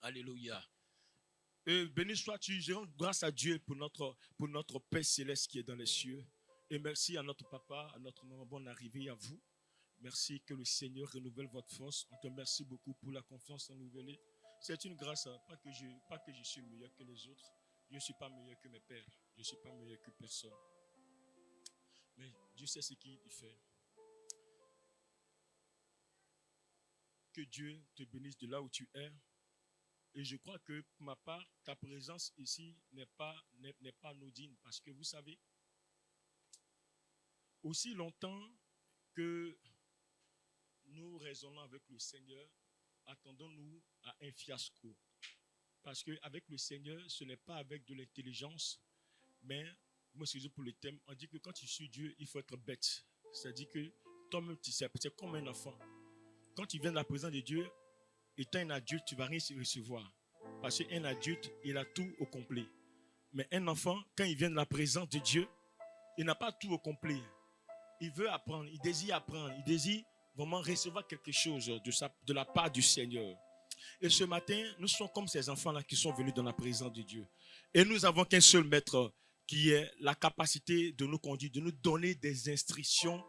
Alléluia. Et béni sois-tu, je rends grâce à Dieu pour notre Père céleste qui est dans les cieux. Et merci à notre papa, à notre maman, bonne arrivée à vous. Merci que le Seigneur renouvelle votre force. On te remercie beaucoup pour la confiance renouvelée. C'est une grâce, pas que je suis meilleur que les autres. Je ne suis pas meilleur que mes pères. Je ne suis pas meilleur que personne. Mais Dieu sait ce qu'il fait. Que Dieu te bénisse de là où tu es. Et je crois que pour ma part, ta présence ici n'est pas anodine. Parce que vous savez, aussi longtemps que nous raisonnons avec le Seigneur, attendons-nous à un fiasco. Parce qu'avec le Seigneur, ce n'est pas avec de l'intelligence, mais, moi, excusez pour le thème, on dit que quand tu suis Dieu, il faut être bête. C'est-à-dire que toi-même, tu sais, c'est comme un enfant. Quand tu viens de la présence de Dieu, étant un adulte, tu ne vas rien recevoir. Parce qu'un adulte, il a tout au complet. Mais un enfant, quand il vient de la présence de Dieu, il n'a pas tout au complet. Il veut apprendre, il désire apprendre, il désire vraiment recevoir quelque chose de la part du Seigneur. Et ce matin, nous sommes comme ces enfants-là qui sont venus dans la présence de Dieu. Et nous avons qu'un seul maître qui est la capacité de nous conduire, de nous donner des instructions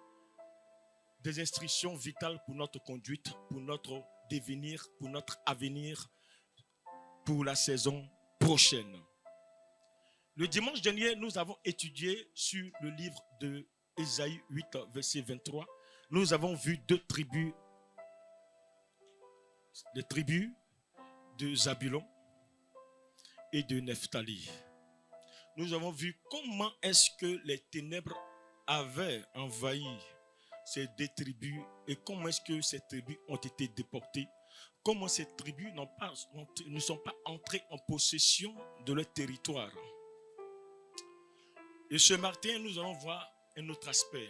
vitales pour notre conduite, pour notre devenir, pour notre avenir, pour la saison prochaine. Le dimanche dernier, nous avons étudié sur le livre de Ésaïe 8, verset 23. Nous avons vu deux tribus, les tribus de Zabulon et de Nephtali. Nous avons vu comment est-ce que les ténèbres avaient envahi ces deux tribus et comment est-ce que ces tribus ont été déportées, comment ces tribus ne sont pas entrées en possession de leur territoire. Et ce matin, nous allons voir un autre aspect.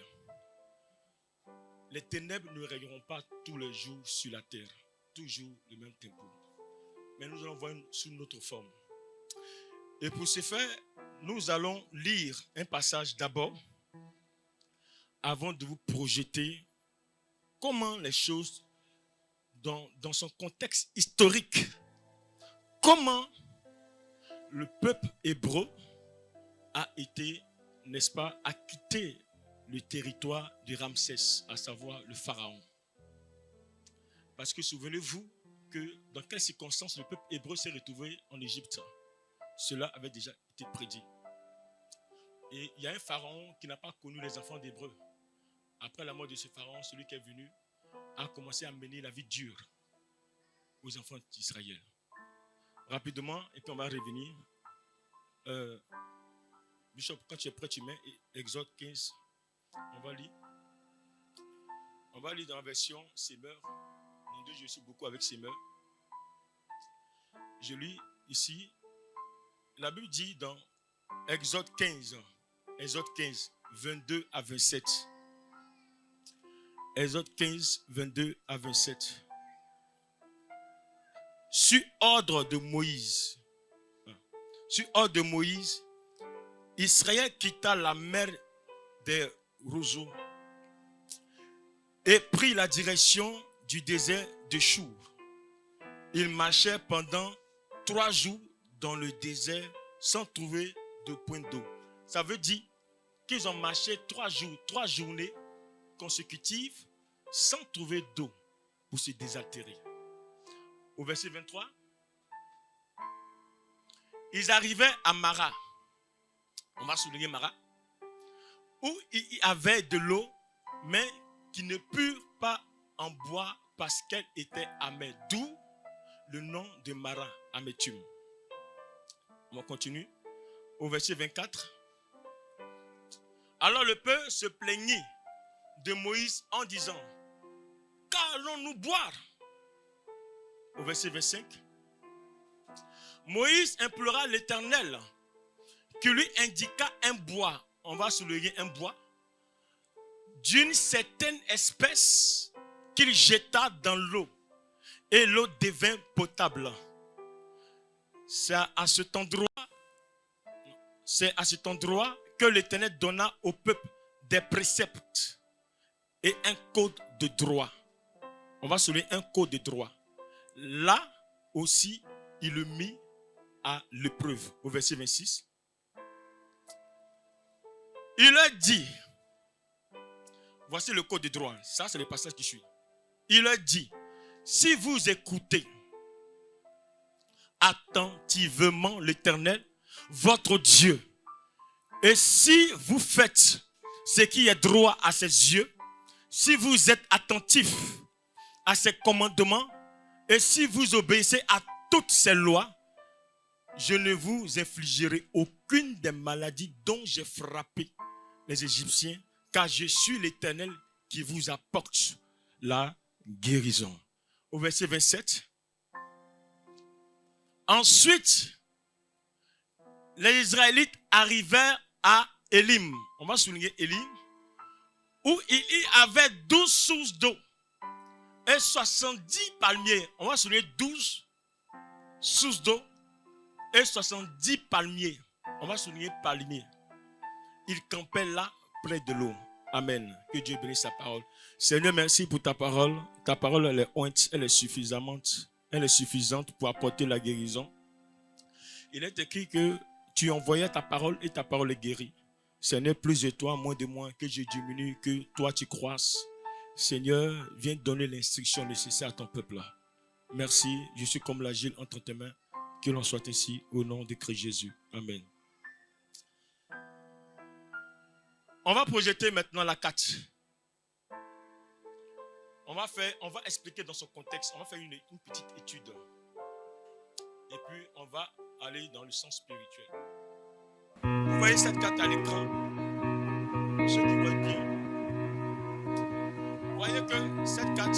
Les ténèbres ne régneront pas tous les jours sur la terre, toujours le même tempo. Mais nous allons voir sous notre forme. Et pour ce faire, nous allons lire un passage d'abord, avant de vous projeter comment les choses, dans son contexte historique, comment le peuple hébreu a été, n'est-ce pas, a quitté le territoire de Ramsès, à savoir le pharaon. Parce que souvenez-vous que dans quelles circonstances le peuple hébreu s'est retrouvé en Égypte. Cela avait déjà été prédit. Et il y a un pharaon qui n'a pas connu les enfants d'Hébreux. Après la mort de ce pharaon, celui qui est venu a commencé à mener la vie dure aux enfants d'Israël. Rapidement, et puis on va revenir. Bishop, quand tu es prêt, tu mets Exode 15. On va lire. On va lire dans la version Semeur. Mon Dieu, je suis beaucoup avec Semeur. Je lis ici. La Bible dit dans Exode 15, 22 à 27. Exode 15, 22 à 27. Sur ordre de Moïse, Israël quitta la mer des roseaux et prit la direction du désert de Chour. Ils marchaient pendant 3 jours dans le désert sans trouver de point d'eau. Ça veut dire qu'ils ont marché 3 jours, 3 journées consécutives sans trouver d'eau pour se désaltérer. Au verset 23, ils arrivaient à Mara. On va souligner Mara, où il y avait de l'eau, mais qui ne purent pas en boire parce qu'elle était amère. D'où le nom de Mara, Amétum. On continue. Au verset 24. Alors le peuple se plaignit de Moïse en disant: qu'allons-nous boire? Au verset 25. Moïse implora l'Éternel qui lui indiqua un bois. On va souligner un bois d'une certaine espèce qu'il jeta dans l'eau et l'eau devint potable. C'est à cet endroit que l'Éternel donna au peuple des préceptes et un code de droit. On va souligner un code de droit. Là aussi, il le mit à l'épreuve. Au verset 26. Il leur dit, voici le code de droit. Ça, c'est le passage qui suit. Il leur dit, si vous écoutez attentivement l'Éternel, votre Dieu, et si vous faites ce qui est droit à ses yeux, si vous êtes attentifs à ses commandements, et si vous obéissez à toutes ses lois, je ne vous infligerai aucune des maladies dont j'ai frappé les Égyptiens, car je suis l'Éternel qui vous apporte la guérison. Au verset 27. Ensuite, les Israélites arrivèrent à Élim. On va souligner Élim, où il y avait 12 sources d'eau et 70 palmiers. On va souligner 12 sources d'eau et 70 palmiers. On va souligner palmiers. Il campait là près de l'eau. Amen. Que Dieu bénisse sa parole. Seigneur, merci pour ta parole. Ta parole, elle est ointe, elle est suffisante. Elle est suffisante pour apporter la guérison. Il est écrit que tu envoyais ta parole et ta parole est guérie. Seigneur, plus de toi, moins de moi, que je diminue, que toi tu croisses. Seigneur, viens donner l'instruction nécessaire à ton peuple. Merci, je suis comme l'agile entre tes mains. Que l'on soit ainsi au nom de Christ Jésus. Amen. On va projeter maintenant la 4. On va expliquer dans son contexte. On va faire une petite étude. Et puis, on va aller dans le sens spirituel. Vous voyez cette carte à l'écran? Ceux qui voient bien. Vous voyez que cette carte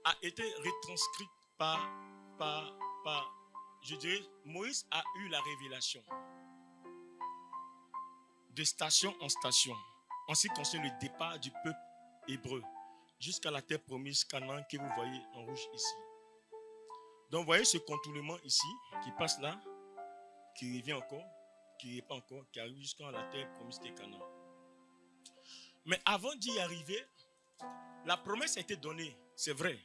a été retranscrite par, je dirais, Moïse a eu la révélation. De station en station. En ce qui concerne le départ du peuple hébreu jusqu'à la terre promise Canaan que vous voyez en rouge ici. Donc vous voyez ce contournement ici qui passe là, qui revient encore, qui revient encore, qui arrive jusqu'à la terre promise de Canaan. Mais avant d'y arriver, la promesse a été donnée, c'est vrai.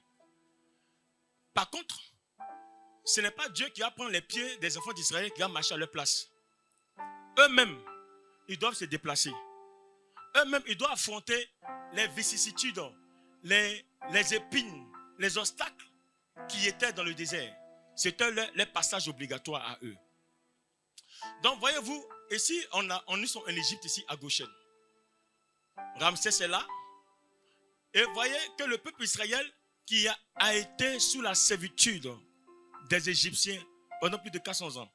Par contre, ce n'est pas Dieu qui va prendre les pieds des enfants d'Israël qui va marcher à leur place. Eux-mêmes, ils doivent se déplacer. Eux-mêmes, ils doivent affronter les vicissitudes, les épines, les obstacles qui étaient dans le désert. C'était leur passage obligatoire à eux. Donc, voyez-vous, ici, on est en Égypte, ici, à Goshen. Ramsès est là. Et voyez que le peuple israélien qui a été sous la servitude des Égyptiens pendant plus de 400 ans.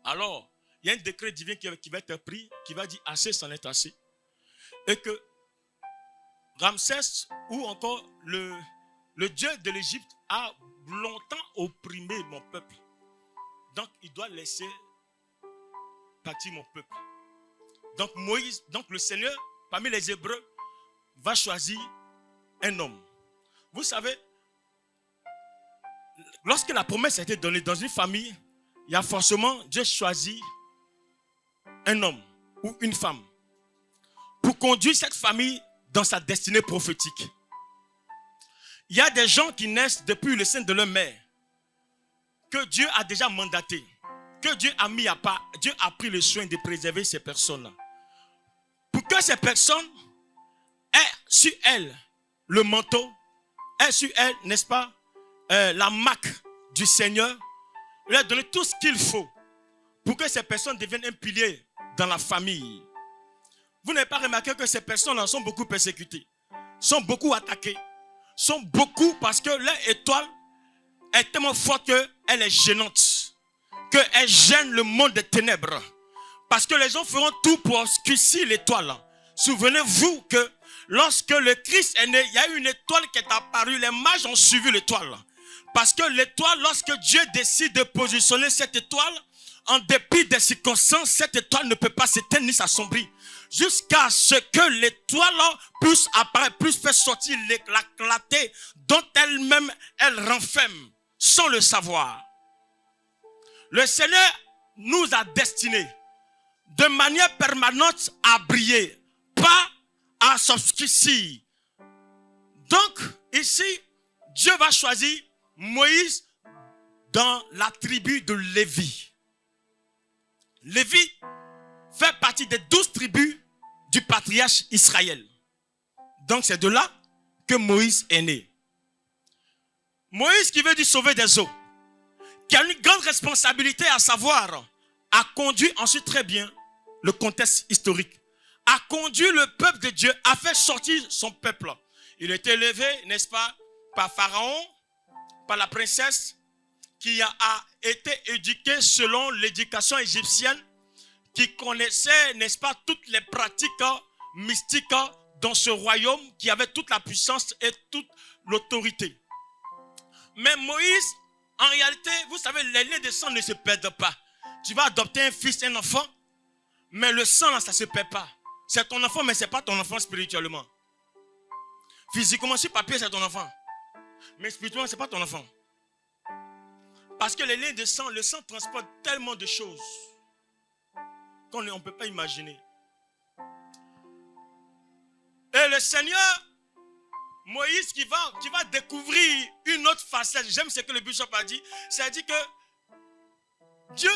Alors, il y a un décret divin qui va être pris, qui va dire assez, c'en est assez. Et que Ramsès, ou encore le Dieu de l'Égypte, a longtemps opprimé mon peuple. Donc, il doit laisser partir mon peuple. Donc, le Seigneur, parmi les Hébreux, va choisir un homme. Vous savez, lorsque la promesse a été donnée dans une famille, il y a forcément Dieu choisit un homme ou une femme pour conduire cette famille dans sa destinée prophétique. Il y a des gens qui naissent depuis le sein de leur mère que Dieu a déjà mandaté, que Dieu a mis à part. Dieu a pris le soin de préserver ces personnes-là. Pour que ces personnes aient sur elles le manteau, aient sur elles, n'est-ce pas, la marque du Seigneur, leur donner tout ce qu'il faut pour que ces personnes deviennent un pilier dans la famille. Vous n'avez pas remarqué que ces personnes-là sont beaucoup persécutées, sont beaucoup attaquées, sont beaucoup parce que leur étoile est tellement forte qu'elle est gênante, qu'elle gêne le monde des ténèbres. Parce que les gens feront tout pour obscurcir l'étoile. Souvenez-vous que lorsque le Christ est né, il y a eu une étoile qui est apparue. Les mages ont suivi l'étoile. Parce que l'étoile, lorsque Dieu décide de positionner cette étoile, en dépit des circonstances, cette étoile ne peut pas s'éteindre ni s'assombrir. Jusqu'à ce que l'étoile puisse apparaître, puisse faire sortir la clarté dont elle-même elle renferme, sans le savoir. Le Seigneur nous a destinés de manière permanente à briller, pas à s'obscurcir. Donc, ici, Dieu va choisir Moïse dans la tribu de Lévi. Lévi fait partie des 12 tribus du patriarche Israël. Donc c'est de là que Moïse est né. Moïse qui veut dire sauver des eaux, qui a une grande responsabilité à savoir, a conduit ensuite très bien le contexte historique, a conduit le peuple de Dieu, a fait sortir son peuple. Il a été élevé, n'est-ce pas, par Pharaon, par la princesse, qui a été éduquée selon l'éducation égyptienne, qui connaissait, n'est-ce pas, toutes les pratiques mystiques dans ce royaume, qui avait toute la puissance et toute l'autorité. Mais Moïse, en réalité, vous savez, les liens de sang ne se perdent pas. Tu vas adopter un fils, un enfant, mais le sang, là, ça ne se perd pas. C'est ton enfant, mais ce n'est pas ton enfant spirituellement. Physiquement, sur papier, c'est ton enfant. Mais spirituellement, ce n'est pas ton enfant. Parce que les liens de sang, le sang transporte tellement de choses qu'on ne peut pas imaginer. Et le Seigneur, Moïse qui va découvrir une autre facette. J'aime ce que le bishop a dit. C'est-à-dire que Dieu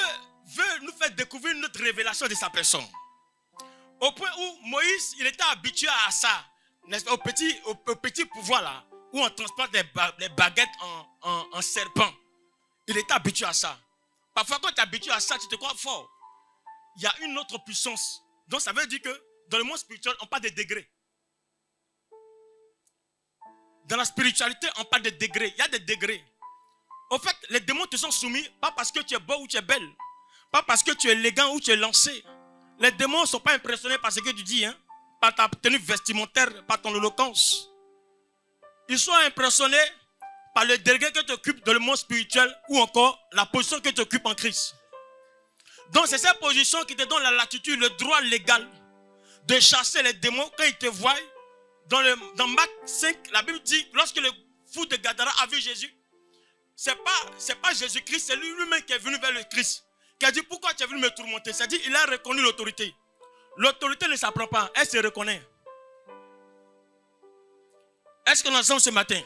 veut nous faire découvrir une autre révélation de sa personne. Au point où Moïse, il était habitué à ça. Au petit pouvoir là, où on transporte les baguettes en serpent. Il était habitué à ça. Parfois quand tu es habitué à ça, tu te crois fort. Il y a une autre puissance. Donc ça veut dire que dans le monde spirituel, on parle de degrés. Dans la spiritualité, on parle de degrés. Il y a des degrés. Au fait, les démons te sont soumis, pas parce que tu es beau ou tu es belle. Pas parce que tu es élégant ou tu es lancé. Les démons ne sont pas impressionnés par ce que tu dis, hein, par ta tenue vestimentaire, par ton éloquence. Ils sont impressionnés par le degré que tu occupes dans le monde spirituel ou encore la position que tu occupes en Christ. Donc c'est cette position qui te donne la latitude, le droit légal de chasser les démons quand ils te voient. Dans Marc 5, la Bible dit, lorsque le fou de Gadara a vu Jésus, c'est pas Jésus-Christ, c'est lui-même qui est venu vers le Christ. Qui a dit, pourquoi tu es venu me tourmenter? C'est-à-dire, il a reconnu l'autorité. L'autorité ne s'apprend pas, elle se reconnaît. Est-ce que nous sommes ce matin?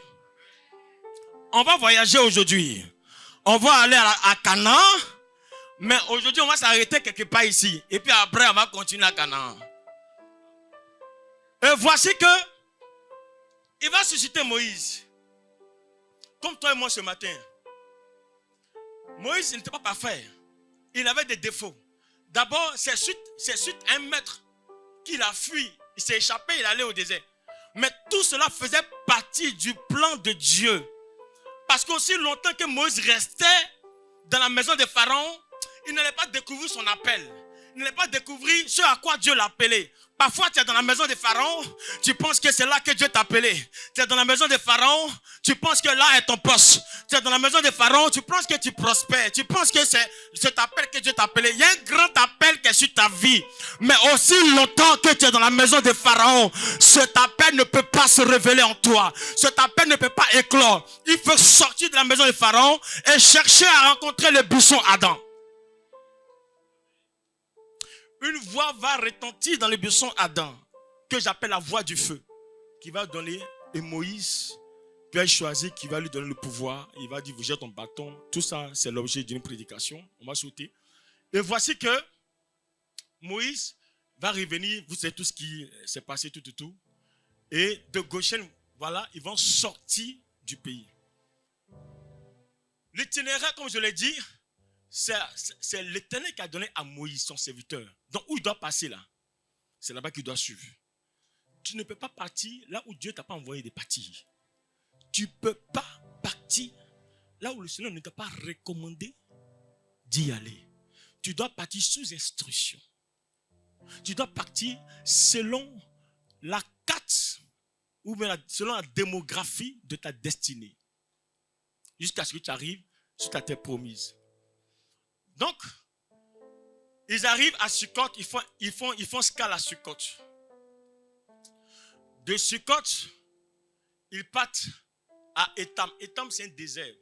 On va voyager aujourd'hui. On va aller à Canaan. Mais aujourd'hui, on va s'arrêter quelque part ici. Et puis après, on va continuer à Canaan. Et voici que il va susciter Moïse. Comme toi et moi ce matin. Moïse n'était pas parfait. Il avait des défauts. D'abord, c'est suite à un maître qu'il a fui. Il s'est échappé, il allait au désert. Mais tout cela faisait partie du plan de Dieu. Parce qu'aussi longtemps que Moïse restait dans la maison de Pharaon, il n'allait pas découvrir son appel. Il n'allait pas découvrir ce à quoi Dieu l'a appelé. Parfois, tu es dans la maison de Pharaon, tu penses que c'est là que Dieu t'a appelé. Tu es dans la maison de Pharaon, tu penses que là est ton poste. Tu es dans la maison de Pharaon, tu penses que tu prospères. Tu penses que c'est cet appel que Dieu t'a appelé. Il y a un grand appel qui est sur ta vie. Mais aussi longtemps que tu es dans la maison de Pharaon, cet appel ne peut pas se révéler en toi. Cet appel ne peut pas éclore. Il faut sortir de la maison de Pharaon et chercher à rencontrer le buisson Adam. Une voix va retentir dans le buisson Adam, que j'appelle la voix du feu, qui va donner, et Moïse va choisir, qui va lui donner le pouvoir. Il va dire, vous jetez ton bâton. Tout ça, c'est l'objet d'une prédication. On va sauter. Et voici que Moïse va revenir. Vous savez tout ce qui s'est passé, tout. Et de Goshen, voilà, ils vont sortir du pays. L'itinéraire, comme je l'ai dit, c'est l'Éternel qui a donné à Moïse, son serviteur. Donc, où il doit passer là? C'est là-bas qu'il doit suivre. Tu ne peux pas partir là où Dieu ne t'a pas envoyé de partir. Tu ne peux pas partir là où le Seigneur ne t'a pas recommandé d'y aller. Tu dois partir sous instruction. Tu dois partir selon la carte ou bien selon la démographie de ta destinée. Jusqu'à ce que tu arrives sur ta terre promise. Donc, ils arrivent à Sukkot, ils font escale à Sukkot. De Sukkot, ils partent à Étam. Étam, c'est un désert.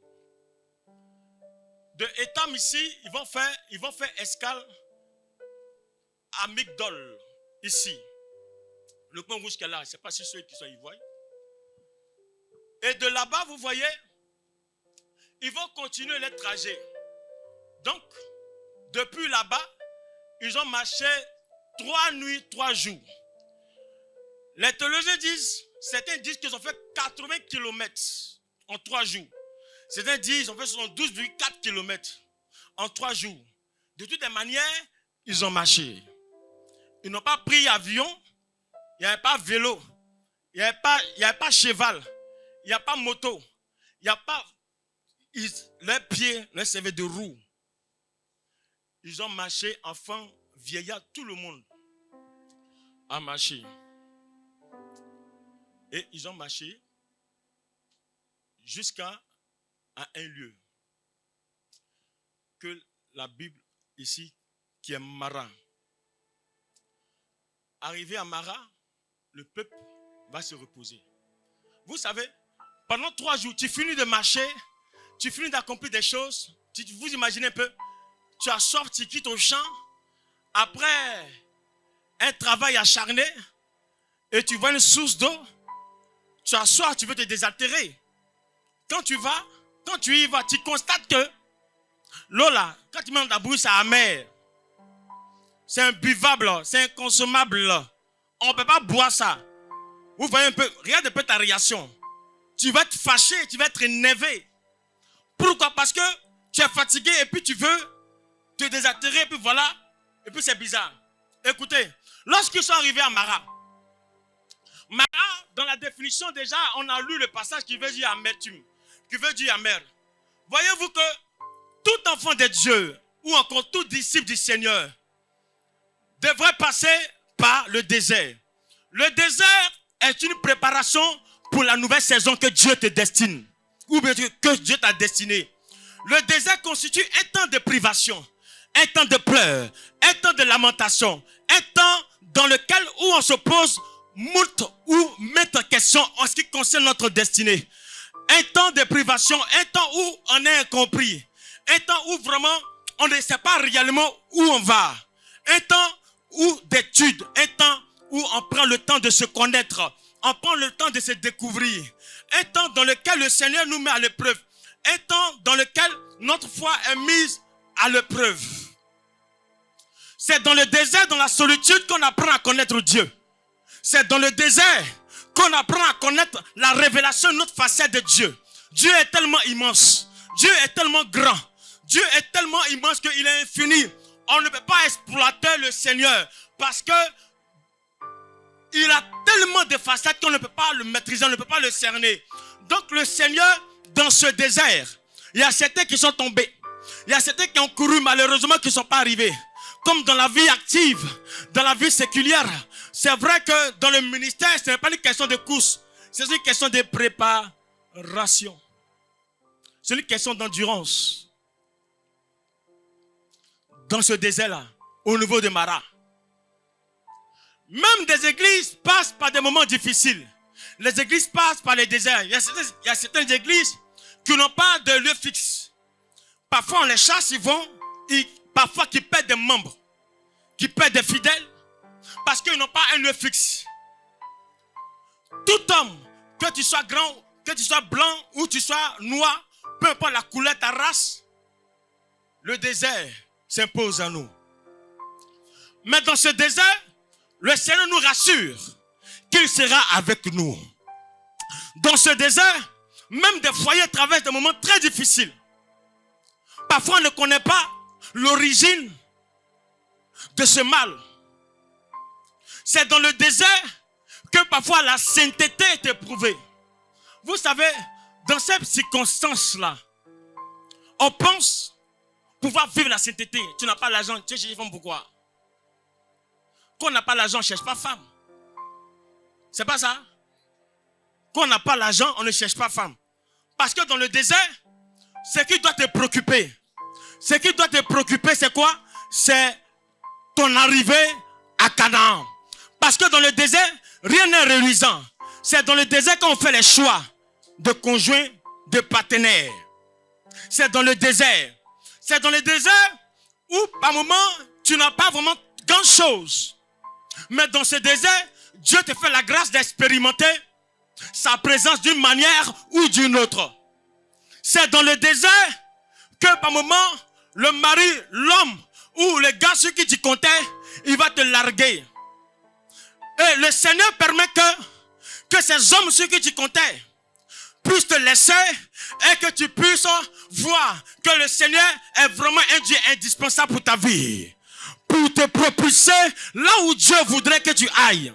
De Étam ici, ils vont faire escale à Migdol, ici. Le coin rouge qu'elle a, je ne sais pas si ceux qui sont y voient. Et de là-bas, vous voyez, ils vont continuer le trajet. Donc, depuis là-bas, ils ont marché 3 nuits, 3 jours. Les théologiens disent, certains disent qu'ils ont fait 80 km en 3 jours. Certains disent qu'ils ont fait 72,4 km en 3 jours. De toutes les manières, ils ont marché. Ils n'ont pas pris avion, il n'y avait pas vélo, il n'y avait pas cheval, il n'y a pas moto, il n'y a pas... leurs pieds leur servaient de roue. Ils ont marché, enfants, vieillards, tout le monde a marché. Et ils ont marché jusqu'à un lieu que la Bible ici, qui est Mara. Arrivé à Mara, le peuple va se reposer. Vous savez, pendant 3 jours, tu finis de marcher, tu finis d'accomplir des choses. Vous imaginez un peu, tu as soif, tu quittes au champ, après un travail acharné, et tu vois une source d'eau, tu as soif, tu veux te désaltérer. Quand tu y vas, tu constates que l'eau là, quand tu mets dans ta bouche, c'est amer. C'est imbuvable, c'est inconsommable. On ne peut pas boire ça. Vous voyez un peu, regarde un peu ta réaction. Tu vas te fâcher, tu vas être énervé. Pourquoi? Parce que tu es fatigué et puis tu veux te désaltérer et puis voilà. Et puis c'est bizarre. Écoutez, lorsqu'ils sont arrivés à Mara, dans la définition déjà, on a lu le passage qui veut dire amertume, qui veut dire amer. Voyez-vous que tout enfant de Dieu ou encore tout disciple du Seigneur devrait passer par le désert. Le désert est une préparation pour la nouvelle saison que Dieu te destine, ou bien que Dieu t'a destiné. Le désert constitue un temps de privation, un temps de pleurs, un temps de lamentation, un temps dans lequel où on se pose moult ou maintes questions en ce qui concerne notre destinée. Un temps de privation, un temps où on est incompris, un temps où vraiment on ne sait pas réellement où on va, un temps où d'études, un temps où on prend le temps de se connaître, on prend le temps de se découvrir, un temps dans lequel le Seigneur nous met à l'épreuve, un temps dans lequel notre foi est mise à l'épreuve. C'est dans le désert, dans la solitude qu'on apprend à connaître Dieu. C'est dans le désert qu'on apprend à connaître la révélation de notre facette de Dieu. Dieu est tellement immense. Dieu est tellement grand. Dieu est tellement immense qu'il est infini. On ne peut pas exploiter le Seigneur parce que il a tellement de facettes qu'on ne peut pas le maîtriser, on ne peut pas le cerner. Donc le Seigneur, dans ce désert, il y a certains qui sont tombés. Il y a certains qui ont couru malheureusement qui ne sont pas arrivés. Comme dans la vie active, dans la vie séculière, c'est vrai que dans le ministère, ce n'est pas une question de course, c'est une question de préparation. C'est une question d'endurance. Dans ce désert-là, au niveau de Mara, même des églises passent par des moments difficiles. Les églises passent par les déserts. Il y a certaines églises qui n'ont pas de lieu fixe. Parfois on les chasse, ils vont, parfois qui perdent des membres, qui perdent des fidèles, parce qu'ils n'ont pas un lieu fixe. Tout homme, que tu sois grand, que tu sois blanc ou tu sois noir, peu importe la couleur de ta race, le désert s'impose à nous. Mais dans ce désert, le Seigneur nous rassure qu'il sera avec nous. Dans ce désert, même des foyers traversent des moments très difficiles. Parfois, on ne connaît pas l'origine de ce mal. C'est dans le désert que parfois la sainteté est éprouvée. Vous savez, dans ces circonstances-là, on pense pouvoir vivre la sainteté. Tu n'as pas l'argent, tu cherches femme pourquoi? Quand on n'a pas l'argent, on ne cherche pas femme. C'est pas ça? Quand on n'a pas l'argent, on ne cherche pas femme. Parce que dans le désert, ce qui doit te préoccuper, c'est quoi? C'est ton arrivée à Canaan. Parce que dans le désert, rien n'est réalisant. C'est dans le désert qu'on fait les choix de conjoints, de partenaires. C'est dans le désert. C'est dans le désert où, par moment, tu n'as pas vraiment grand-chose. Mais dans ce désert, Dieu te fait la grâce d'expérimenter sa présence d'une manière ou d'une autre. C'est dans le désert que par moment, le mari, l'homme ou le gars sur qui tu comptais, il va te larguer. Et le Seigneur permet que ces hommes sur qui tu comptais puissent te laisser et que tu puisses voir que le Seigneur est vraiment un Dieu indispensable pour ta vie. Pour te propulser là où Dieu voudrait que tu ailles.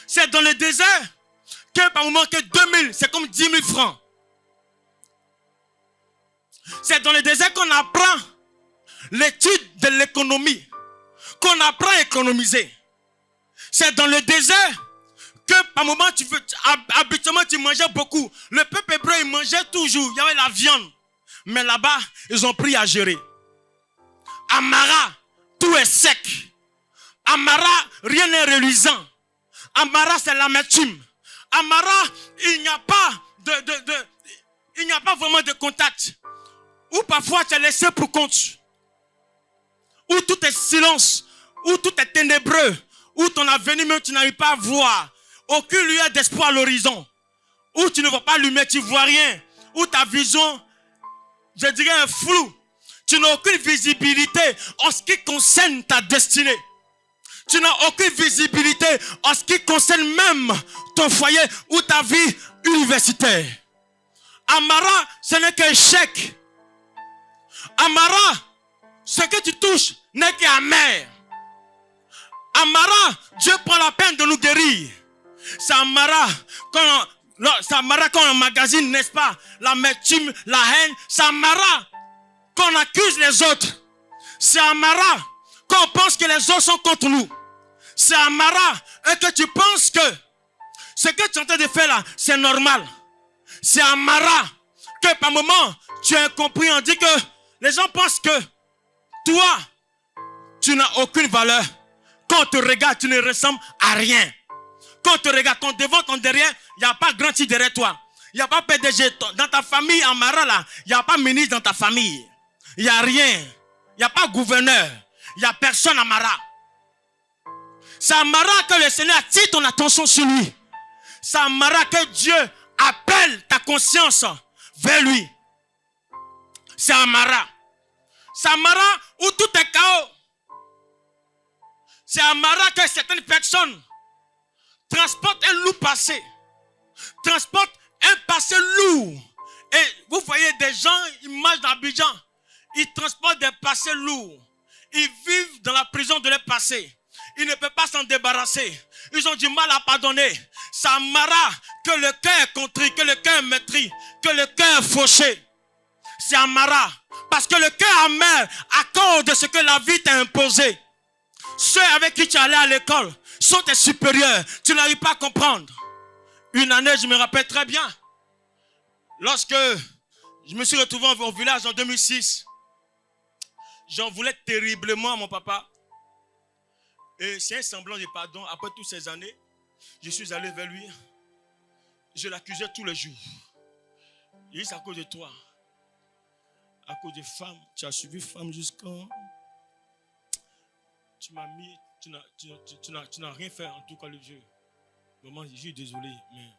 C'est dans le désert que par moment que 2000, c'est comme 10 000 francs. C'est dans le désert qu'on apprend l'étude de l'économie, qu'on apprend à économiser. C'est dans le désert que par moment habituellement tu mangeais beaucoup. Le peuple hébreu il mangeait toujours, il y avait la viande. Mais là-bas, ils ont appris à gérer. À Mara, tout est sec. À Mara, rien n'est reluisant. À Mara, c'est l'amertume. À Mara, il n'y a pas vraiment de contact. Ou parfois tu es laissé pour compte. Où tout est silence. Où tout est ténébreux. Où ton avenir même tu n'arrives pas à voir. Aucune lueur d'espoir à l'horizon. Où tu ne vois pas lumière, tu ne vois rien. Où ta vision, je dirais un flou. Tu n'as aucune visibilité en ce qui concerne ta destinée. Tu n'as aucune visibilité en ce qui concerne même ton foyer ou ta vie universitaire. Amara, ce n'est qu'un chèque. Amara, ce que tu touches n'est qu'amer. Amara, Dieu prend la peine de nous guérir. C'est Amara quand on emmagasine, n'est-ce pas, l'amertume, la haine. C'est Amara quand on accuse les autres. C'est Amara quand on pense que les autres sont contre nous. C'est Amara et que tu penses que ce que tu es en train de faire là, c'est normal. C'est Amara que par moment, tu as compris, on dit que les gens pensent que toi, tu n'as aucune valeur. Quand on te regarde, tu ne ressembles à rien. Quand on te regarde, ton devant, ton derrière, il n'y a pas grand type derrière toi. Il n'y a pas PDG. Dans ta famille, Amara là, il n'y a pas ministre dans ta famille. Il n'y a rien. Il n'y a pas gouverneur. Il n'y a personne Amara. C'est Amara que le Seigneur attire ton attention sur lui. C'est Amara que Dieu appelle ta conscience vers lui. C'est Amara. C'est Amara où tout est chaos. C'est Amara que certaines personnes transportent un lourd passé. Transportent un passé lourd. Et vous voyez des gens, ils marchent dans Abidjan. Ils transportent des passés lourds. Ils vivent dans la prison de leur passé. Ils ne peuvent pas s'en débarrasser. Ils ont du mal à pardonner. C'est Amara que le cœur est contrit, que le cœur est meurtri, que le cœur est fauché. C'est Amara. Parce que le cœur amer à cause de ce que la vie t'a imposé. Ceux avec qui tu allais à l'école sont tes supérieurs. Tu n'arrives pas à comprendre. Une année, je me rappelle très bien. Lorsque je me suis retrouvé au village en 2006, j'en voulais terriblement à mon papa. Et c'est un semblant de pardon. Après toutes ces années, je suis allé vers lui. Je l'accusais tous les jours. Il dit, c'est à cause de toi. À cause des femmes. Tu as suivi femme jusqu'en... Tu m'as mis... Tu n'as rien fait en tout cas le vieux. Maman, je suis désolé, mais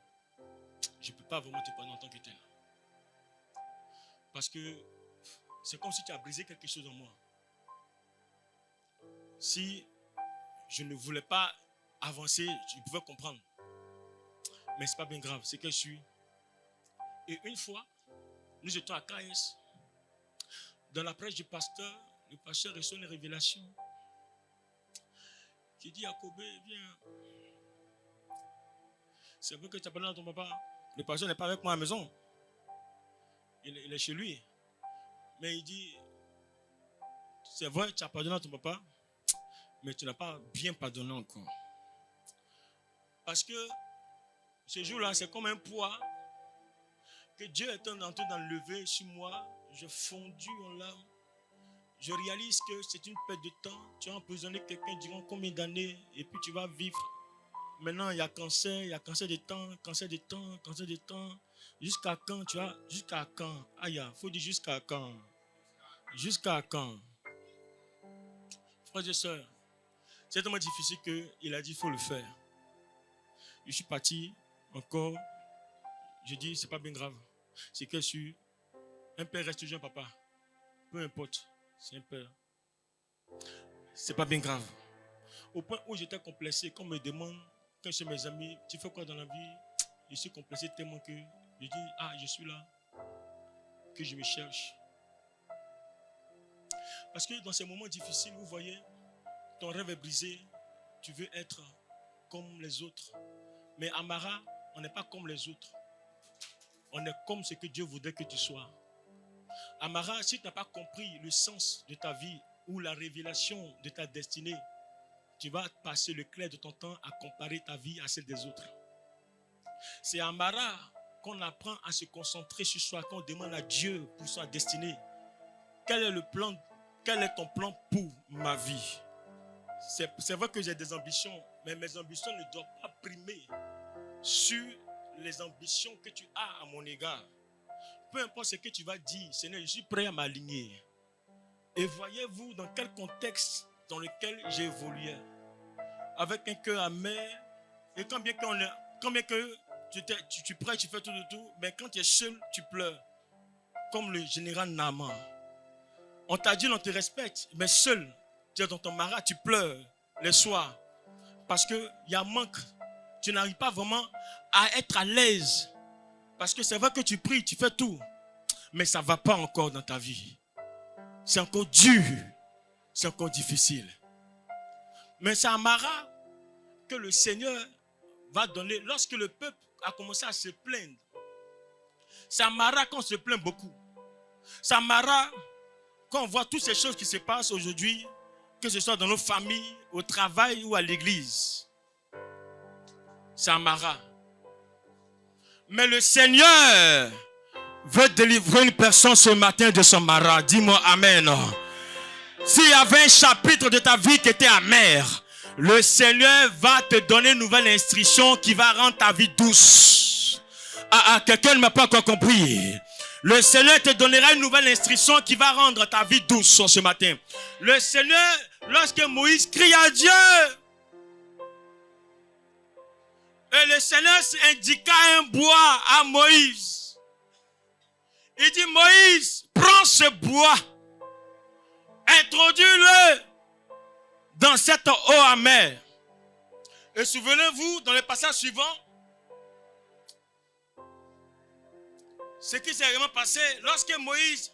je ne peux pas vraiment te pardonner en tant que tel. Parce que c'est comme si tu as brisé quelque chose en moi. Si je ne voulais pas avancer, tu pouvais comprendre. Mais ce n'est pas bien grave, c'est que je suis. Et une fois, nous étions à KS. Dans la prêche du pasteur, le pasteur reçoit une révélation qui dit à Kobe, viens. C'est vrai que tu as parlé à ton papa. Le pasteur n'est pas avec moi à la maison. Il est chez lui. Mais il dit, c'est vrai, tu as pardonné à ton papa, mais tu n'as pas bien pardonné encore. Parce que ce jour-là, c'est comme un poids que Dieu est en train d'enlever sur moi. Je fondu en larmes. Je réalise que c'est une perte de temps. Tu as emprisonné quelqu'un durant combien d'années et puis tu vas vivre. Maintenant, il y a cancer de temps, cancer de temps, cancer de temps. Jusqu'à quand tu as? Jusqu'à quand? Aïe, il faut dire jusqu'à quand? Jusqu'à quand? Frères et sœurs, c'est tellement difficile qu'il a dit il faut le faire. Je suis parti encore je dis, c'est pas bien grave. C'est que sur un père reste toujours un papa. Peu importe, c'est un père. C'est pas bien grave. Au point où j'étais complexé, quand on me demande, quand je suis mes amis, tu fais quoi dans la vie? Je suis complexé tellement que je dis, ah, je suis là, que je me cherche. Parce que dans ces moments difficiles, vous voyez, ton rêve est brisé, tu veux être comme les autres. Mais à Mara, on n'est pas comme les autres. On est comme ce que Dieu voudrait que tu sois. À Mara, si tu n'as pas compris le sens de ta vie ou la révélation de ta destinée, tu vas passer le clair de ton temps à comparer ta vie à celle des autres. C'est à Mara qu'on apprend à se concentrer sur soi, qu'on demande à Dieu pour sa destinée. Quel est ton plan pour ma vie? C'est vrai que j'ai des ambitions, mais mes ambitions ne doivent pas primer sur les ambitions que tu as à mon égard. Peu importe ce que tu vas dire, Seigneur, je suis prêt à m'aligner. Et voyez-vous dans quel contexte dans lequel j'évoluais. Avec un cœur amer, et quand bien que tu prêches, tu fais tout, mais quand tu es seul, tu pleures. Comme le général Naaman. On t'a dit, on te respecte, mais seul, tu es dans ton marat, tu pleures les soirs. Parce qu'il y a un manque. Tu n'arrives pas vraiment à être à l'aise. Parce que c'est vrai que tu pries, tu fais tout. Mais ça ne va pas encore dans ta vie. C'est encore dur. C'est encore difficile. Mais c'est à Mara que le Seigneur va donner. Lorsque le peuple a commencé à se plaindre. C'est à Mara qu'on se plaint beaucoup. C'est à Mara quand on voit toutes ces choses qui se passent aujourd'hui, que ce soit dans nos familles, au travail ou à l'église. C'est à Mara. Mais le Seigneur veut délivrer une personne ce matin de son Mara. Dis-moi Amen. S'il y avait un chapitre de ta vie qui était amer, le Seigneur va te donner une nouvelle instruction qui va rendre ta vie douce. Quelqu'un ne m'a pas encore compris. Le Seigneur te donnera une nouvelle instruction qui va rendre ta vie douce ce matin. Le Seigneur, lorsque Moïse crie à Dieu, et le Seigneur indiqua un bois à Moïse. Il dit, Moïse, prends ce bois, introduis-le dans cette eau amère. Et souvenez-vous, dans le passage suivant, ce qui s'est vraiment passé, lorsque Moïse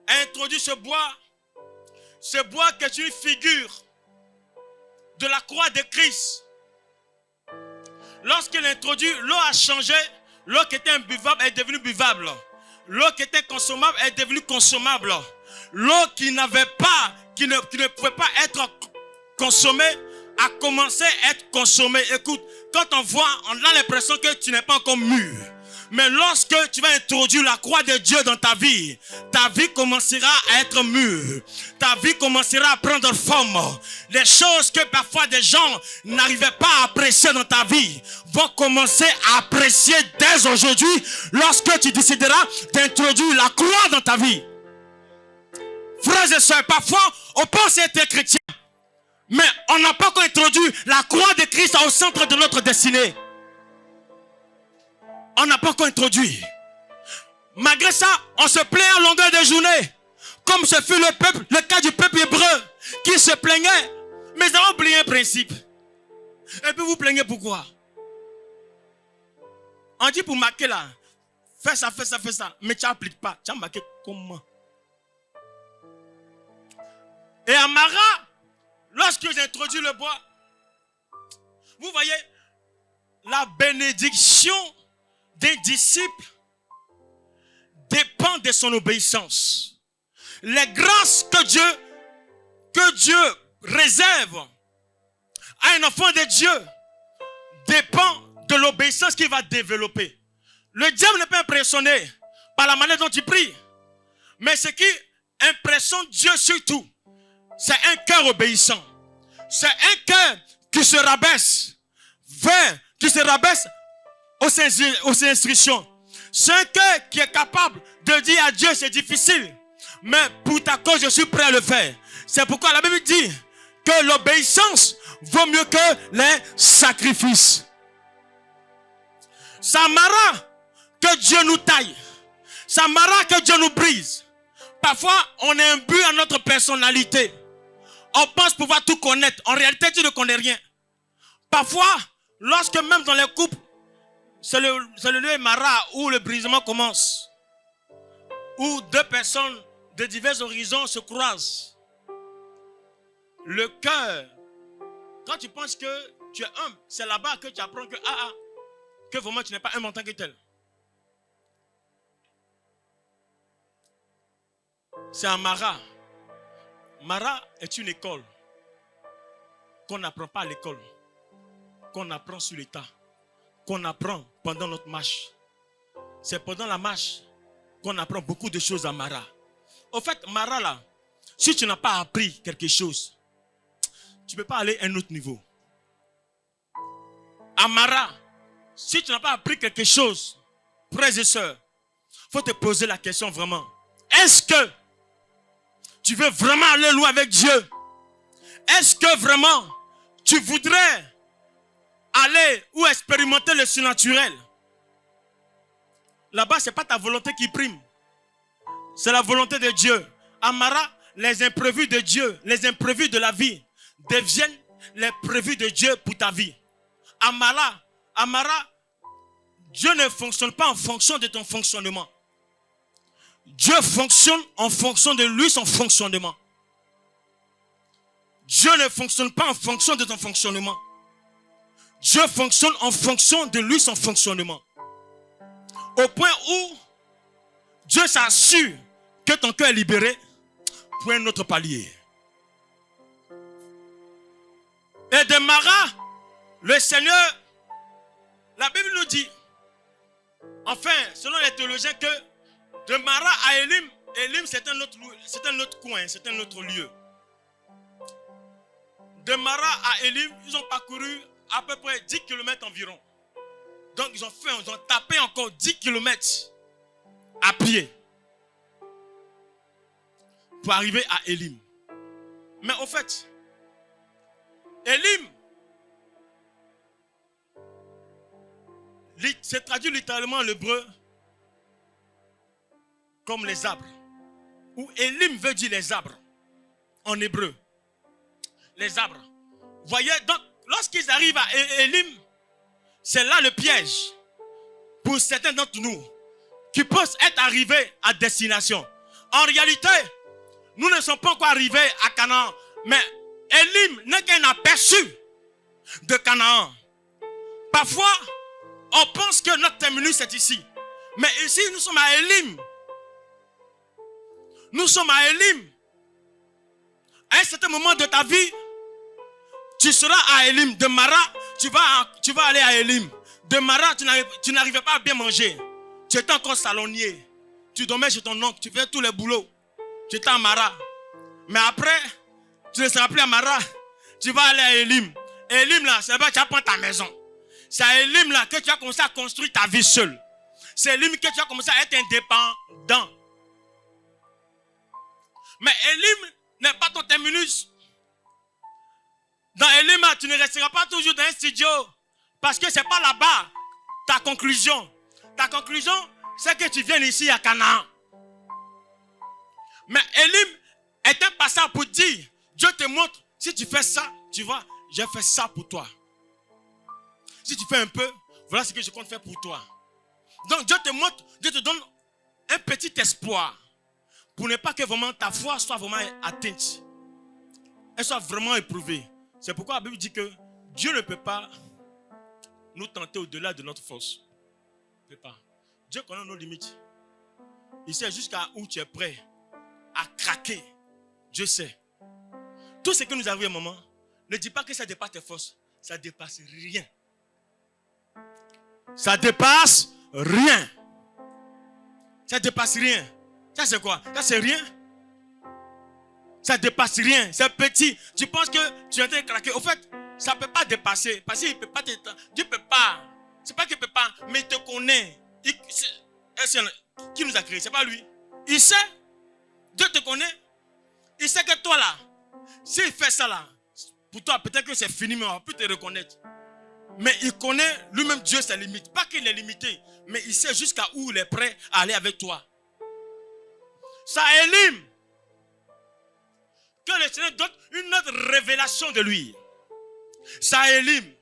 a introduit ce bois qui est une figure de la croix de Christ. Lorsqu'il a introduit, l'eau a changé, l'eau qui était imbuvable est devenue buvable. L'eau qui était consommable est devenue consommable. L'eau qui ne pouvait pas être consommée a commencé à être consommée. Écoute, quand on a l'impression que tu n'es pas encore mûr. Mais lorsque tu vas introduire la croix de Dieu dans ta vie commencera à être mûre. Ta vie commencera à prendre forme. Les choses que parfois des gens n'arrivaient pas à apprécier dans ta vie vont commencer à apprécier dès aujourd'hui lorsque tu décideras d'introduire la croix dans ta vie. Frères et sœurs, parfois on pense être chrétien, mais on n'a pas encore introduit la croix de Christ au centre de notre destinée. On n'a pas encore introduit. Malgré ça, on se plaint à longueur de journée. Comme ce fut le cas du peuple hébreu qui se plaignait. Mais ils ont oublié un principe. Et puis vous plaignez pourquoi? On dit pour marquer là, fais ça. Mais tu n'appliques pas. Tu as marqué comment? Et à Mara, lorsque j'ai introduit le bois, vous voyez, la bénédiction d'un disciple dépend de son obéissance. Les grâces que Dieu réserve à un enfant de Dieu dépend de l'obéissance qu'il va développer. Le diable n'est pas impressionné par la manière dont tu pries. Mais ce qui impressionne Dieu surtout, c'est un cœur obéissant. C'est un cœur qui se rabaisse aux instructions. C'est un cœur qui est capable de dire à Dieu, c'est difficile, mais pour ta cause, je suis prêt à le faire. C'est pourquoi la Bible dit que l'obéissance vaut mieux que les sacrifices. C'est à Mara que Dieu nous taille. C'est Mara que Dieu nous brise. Parfois, on est imbu à notre personnalité. On pense pouvoir tout connaître. En réalité, tu ne connais rien. Parfois, lorsque même dans les couples, c'est le lieu Mara où le brisement commence. Où deux personnes de divers horizons se croisent. Le cœur, quand tu penses que tu es humble, c'est là-bas que tu apprends que vraiment tu n'es pas humble en tant que tel. C'est un Mara. Mara est une école qu'on n'apprend pas à l'école, qu'on apprend sur l'état, qu'on apprend pendant notre marche. C'est pendant la marche qu'on apprend beaucoup de choses à Mara. Au fait, Mara là, si tu n'as pas appris quelque chose, tu ne peux pas aller à un autre niveau. À Mara, si tu n'as pas appris quelque chose, frères et sœurs, il faut te poser la question vraiment. Est-ce que tu veux vraiment aller loin avec Dieu? Est-ce que vraiment tu voudrais aller ou expérimenter le surnaturel? Là-bas, ce n'est pas ta volonté qui prime. C'est la volonté de Dieu. À Mara, les imprévus de Dieu, les imprévus de la vie deviennent les prévus de Dieu pour ta vie. À Mara, Dieu ne fonctionne pas en fonction de ton fonctionnement. Dieu fonctionne en fonction de lui, son fonctionnement. Dieu ne fonctionne pas en fonction de ton fonctionnement. Dieu fonctionne en fonction de lui, son fonctionnement. Au point où Dieu s'assure que ton cœur est libéré pour un autre palier. Et de Mara, le Seigneur, la Bible nous dit, enfin, selon les théologiens, que de Mara à Élim, Élim c'est un autre coin, c'est un autre lieu. De Mara à Élim, ils ont parcouru à peu près 10 km environ. Donc ils ont tapé encore 10 km à pied pour arriver à Élim. Mais au fait, Élim, c'est traduit littéralement en hébreu comme les arbres. Ou Élim veut dire les arbres en hébreu. Les arbres. Voyez, donc lorsqu'ils arrivent à Élim, c'est là le piège pour certains d'entre nous qui peuvent être arrivés à destination. En réalité, nous ne sommes pas encore arrivés à Canaan, mais Élim n'est qu'un aperçu de Canaan. Parfois, on pense que notre terminus est ici. Mais ici, nous sommes à Élim. Nous sommes à Élim. À un certain moment de ta vie, tu seras à Élim. De Mara, tu vas aller à Élim. De Mara, tu n'arrivais pas à bien manger. Tu étais encore salonnier. Tu dormais chez ton oncle. Tu faisais tous les boulots. Tu étais à Mara. Mais après, tu ne seras plus à Mara. Tu vas aller à Élim. Élim là, c'est là que tu vas prendre ta maison. C'est à Élim là que tu vas commencer à construire ta vie seule. C'est à Élim que tu vas commencer à être indépendant. Mais Élim n'est pas ton terminus. Dans Élim, tu ne resteras pas toujours dans un studio. Parce que ce n'est pas là-bas ta conclusion. Ta conclusion, c'est que tu viens ici à Canaan. Mais Élim est un passage pour dire, Dieu te montre, si tu fais ça, tu vois, j'ai fait ça pour toi. Si tu fais un peu, voilà ce que je compte faire pour toi. Donc Dieu te montre, Dieu te donne un petit espoir. Pour ne pas que vraiment ta foi soit vraiment atteinte. Elle soit vraiment éprouvée. C'est pourquoi la Bible dit que Dieu ne peut pas nous tenter au-delà de notre force. Il ne peut pas. Dieu connaît nos limites. Il sait jusqu'à où tu es prêt à craquer. Dieu sait. Tout ce que nous avons à un moment, ne dis pas que ça dépasse tes forces. Ça dépasse rien. Ça dépasse rien. Ça dépasse rien. Ça c'est quoi? Ça c'est rien. Ça dépasse rien. C'est petit. Tu penses que tu es en train de craquer. Au fait, ça ne peut pas dépasser. Parce qu'il ne peut pas. Dieu ne peut pas. C'est pas qu'il ne peut pas. Mais il te connaît. Qui nous a créés? C'est pas lui. Il sait. Dieu te connaît. Il sait que toi là, s'il fait ça là, pour toi peut-être que c'est fini, mais on ne va plus te reconnaître. Mais il connaît lui-même Dieu ses limites. Pas qu'il est limité, mais il sait jusqu'à où il est prêt à aller avec toi. Ça élimine que le Seigneur donne une autre révélation de lui. Ça élimine.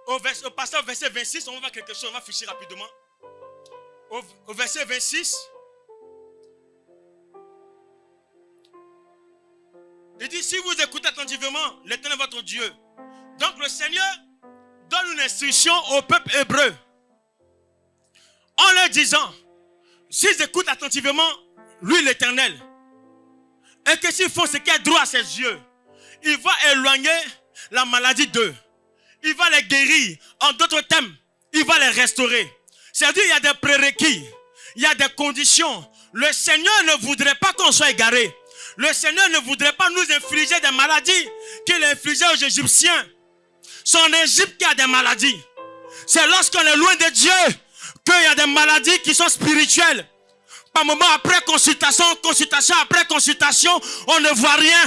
Au passage au verset 26, on va voir quelque chose, on va ficher rapidement. Au verset 26, il dit, si vous écoutez attentivement l'Éternel votre Dieu. Donc le Seigneur donne une instruction au peuple hébreu en leur disant, s'ils écoutent attentivement lui l'Éternel, et que s'ils font ce qui est droit à ses yeux, il va éloigner la maladie d'eux. Il va les guérir. En d'autres termes, il va les restaurer. C'est-à-dire qu'il y a des prérequis, il y a des conditions. Le Seigneur ne voudrait pas qu'on soit égaré. Le Seigneur ne voudrait pas nous infliger des maladies qu'il infligeait aux Égyptiens. C'est en Égypte qu'il y a des maladies. C'est lorsqu'on est loin de Dieu qu'il y a des maladies qui sont spirituelles. Par moment, après consultation après consultation, on ne voit rien.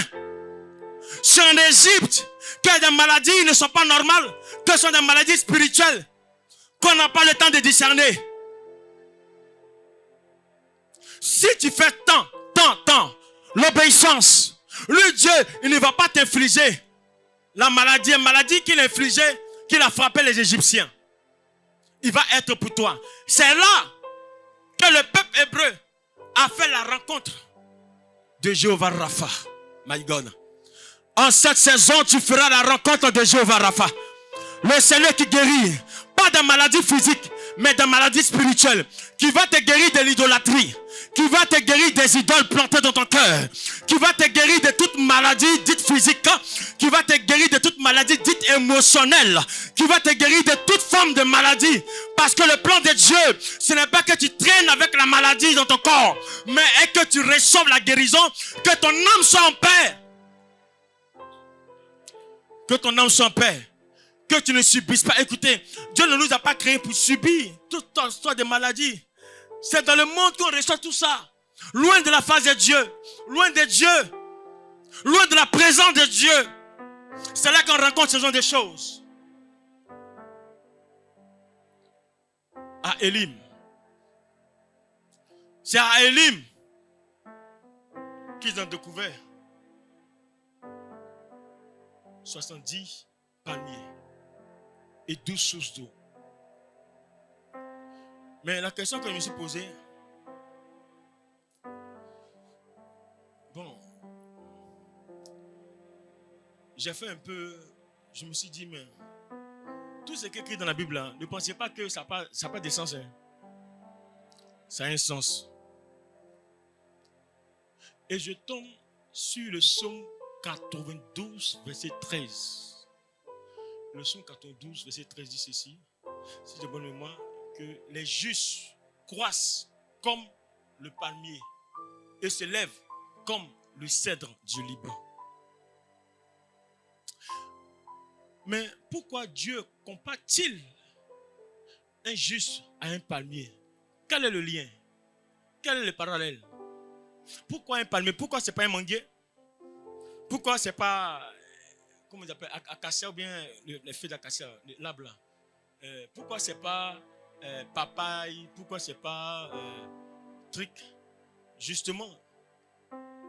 C'est en Égypte qu'il y a des maladies qui ne sont pas normales, que ce sont des maladies spirituelles, qu'on n'a pas le temps de discerner. Si tu fais tant, l'obéissance, le Dieu, il ne va pas t'infliger la maladie qu'il infligeait, qu'il a frappé les Égyptiens. Il va être pour toi. C'est là que le peuple hébreu a fait la rencontre de Jéhovah Rapha. My God. En cette saison, tu feras la rencontre de Jéhovah Rapha. Le Seigneur qui guérit, pas de maladies physiques, mais de maladies spirituelles. Qui va te guérir de l'idolâtrie. Qui va te guérir des idoles plantées dans ton cœur. Qui va te guérir de toute maladie dite physique. Qui va te guérir de toute maladie dite émotionnelle. Qui va te guérir de toute forme de maladie. Parce que le plan de Dieu, ce n'est pas que tu traînes avec la maladie dans ton corps, mais est que tu reçoives la guérison, que ton âme soit en paix. Que ton âme soit en paix. Que tu ne subisses pas. Écoutez, Dieu ne nous a pas créés pour subir toute sorte de maladies. C'est dans le monde qu'on reçoit tout ça. Loin de la face de Dieu. Loin de Dieu. Loin de la présence de Dieu. C'est là qu'on rencontre ce genre de choses. À Élim. C'est à Élim qu'ils ont découvert 70 palmiers et 12 sources d'eau. Mais la question que je me suis posée, bon, j'ai fait un peu, je me suis dit, mais tout ce qui est écrit dans la Bible, là, ne pensez pas que ça n'a pas de sens. Hein. Ça a un sens. Et je tombe sur le psaume 92, verset 13. Le psaume 92, verset 13 dit ceci. Si j'ai bonne mémoire, que les justes croissent comme le palmier et se lèvent comme le cèdre du Liban. Mais pourquoi Dieu compare-t-il un juste à un palmier? Quel est le lien? Quel est le parallèle? Pourquoi un palmier? Pourquoi ce n'est pas un manguier? Pourquoi ce n'est pas, comment ils appellent, acacia ou bien les feuilles d'acacia, l'arbre là? Pourquoi ce n'est pas papaye? Pourquoi ce n'est pas truc? Justement,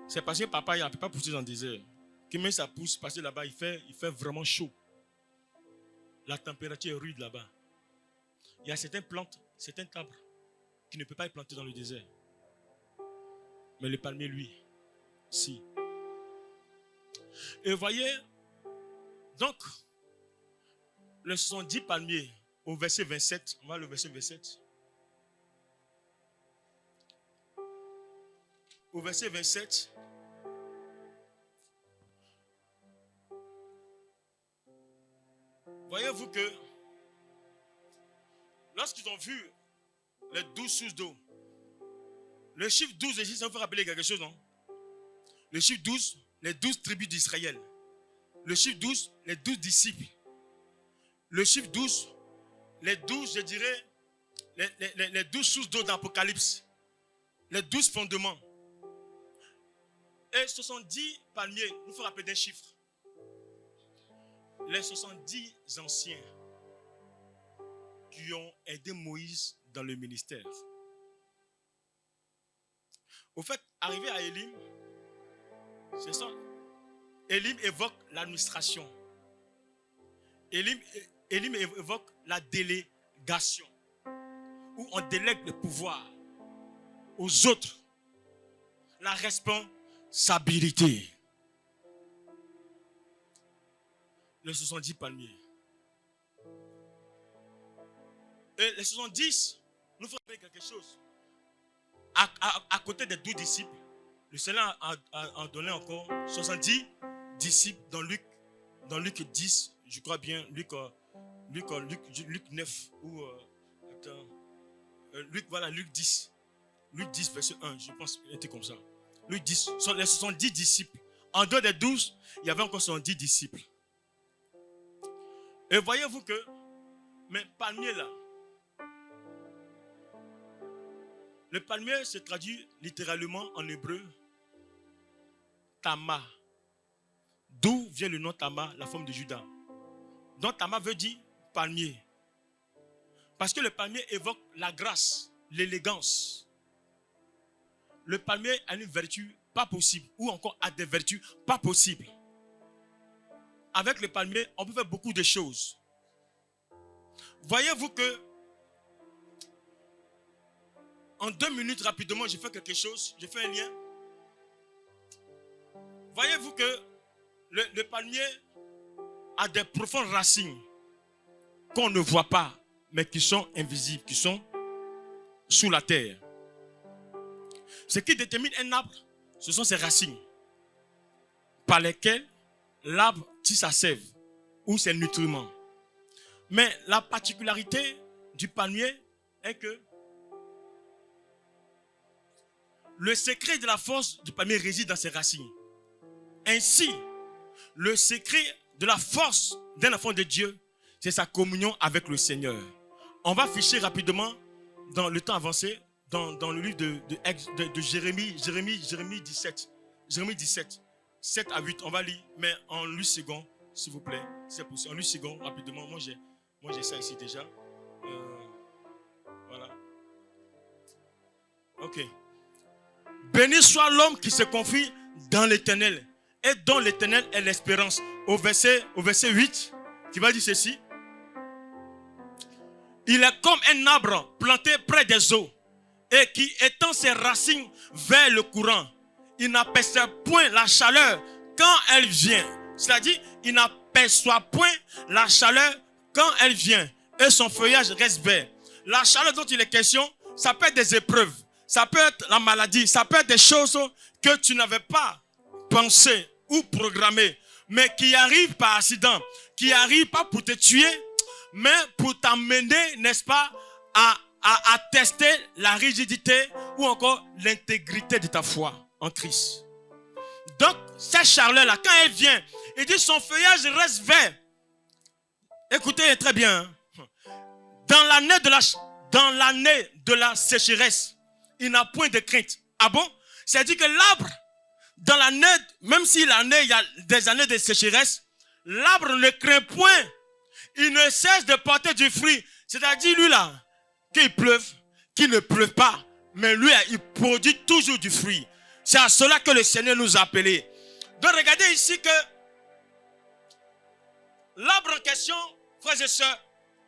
c'est parce que papaye ne peut pas pousser dans le désert. Que même ça pousse parce que là-bas il fait vraiment chaud. La température est rude là-bas. Il y a certaines plantes, certains arbres qui ne peuvent pas être plantés dans le désert. Mais le palmier, lui, si. Et vous voyez, donc, le 70 palmiers au verset 27, on va le verset 27. Au verset 27, voyez-vous que lorsqu'ils ont vu les 12 sources d'eau, le chiffre 12 ici, ça vous fait rappeler quelque chose, non? Le chiffre 12, les 12 tribus d'Israël. Le chiffre 12, les 12 disciples. Le chiffre 12, les 12, je dirais, les 12 sources d'eau d'Apocalypse. Les 12 fondements. Et 70 palmiers nous font rappeler d'un chiffre. les 70 anciens qui ont aidé Moïse dans le ministère. Au fait, arrivé à Élim, c'est ça. Élim évoque l'administration. Élim évoque la délégation, où on délègue le pouvoir aux autres. La responsabilité. Les 70 palmiers. Et les 70, nous faisons quelque chose. À côté des 12 disciples, le Seigneur a donné encore 70 disciples dans Luc 10, je crois bien, Luc 9, ou Luc 10. Luc 10, verset 1, je pense qu'il était comme ça. Luc 10, sont les 70 disciples. En dehors des 12, il y avait encore 70 disciples. Et voyez-vous que, mais palmier là, le palmier se traduit littéralement en hébreu Tama. D'où vient le nom Tama, la forme de Judas. Donc Tama veut dire palmier. Parce que le palmier évoque la grâce, l'élégance. Le palmier a une vertu pas possible, ou encore a des vertus pas possibles. Avec le palmier, on peut faire beaucoup de choses. Voyez-vous que en 2 minutes, rapidement, je fais quelque chose, je fais un lien. Voyez-vous que le palmier a des profondes racines qu'on ne voit pas, mais qui sont invisibles, qui sont sous la terre. Ce qui détermine un arbre, ce sont ses racines, par lesquelles l'arbre tire sa sève ou ses nutriments. Mais la particularité du palmier est que le secret de la force du palmier réside dans ses racines. Ainsi, le secret de la force d'un enfant de Dieu, c'est sa communion avec le Seigneur. On va afficher rapidement, dans le temps avancé, dans le livre de Jérémie 17. Jérémie 17, 7 à 8. On va lire, mais en 8 secondes, s'il vous plaît. C'est possible. En 8 secondes, rapidement. Moi, j'ai ça ici déjà. Voilà. Ok. Béni soit l'homme qui se confie dans l'Éternel et dont l'Éternel est l'espérance. Au verset 8, qui va dire ceci. Il est comme un arbre planté près des eaux et qui étend ses racines vers le courant. Il n'aperçoit point la chaleur quand elle vient. C'est-à-dire, il n'aperçoit point la chaleur quand elle vient. Et son feuillage reste vert. La chaleur dont il est question, ça peut être des épreuves. Ça peut être la maladie. Ça peut être des choses que tu n'avais pas pensé ou programmé, mais qui arrivent par accident. Qui arrivent pas pour te tuer, mais pour t'amener, n'est-ce pas, à tester la rigidité ou encore l'intégrité de ta foi en Christ. Donc, cette chaleur-là, quand elle vient, il dit son feuillage reste vert. Écoutez très bien. Dans l'année de la sécheresse, il n'a point de crainte. Ah bon? C'est-à-dire que l'arbre, dans l'année, même si l'année, il y a des années de sécheresse, l'arbre ne craint point. Il ne cesse de porter du fruit. C'est-à-dire, lui là, qu'il pleuve, qu'il ne pleuve pas, mais lui, il produit toujours du fruit. C'est à cela que le Seigneur nous a appelés. Donc, regardez ici que l'arbre en question, frères et sœurs,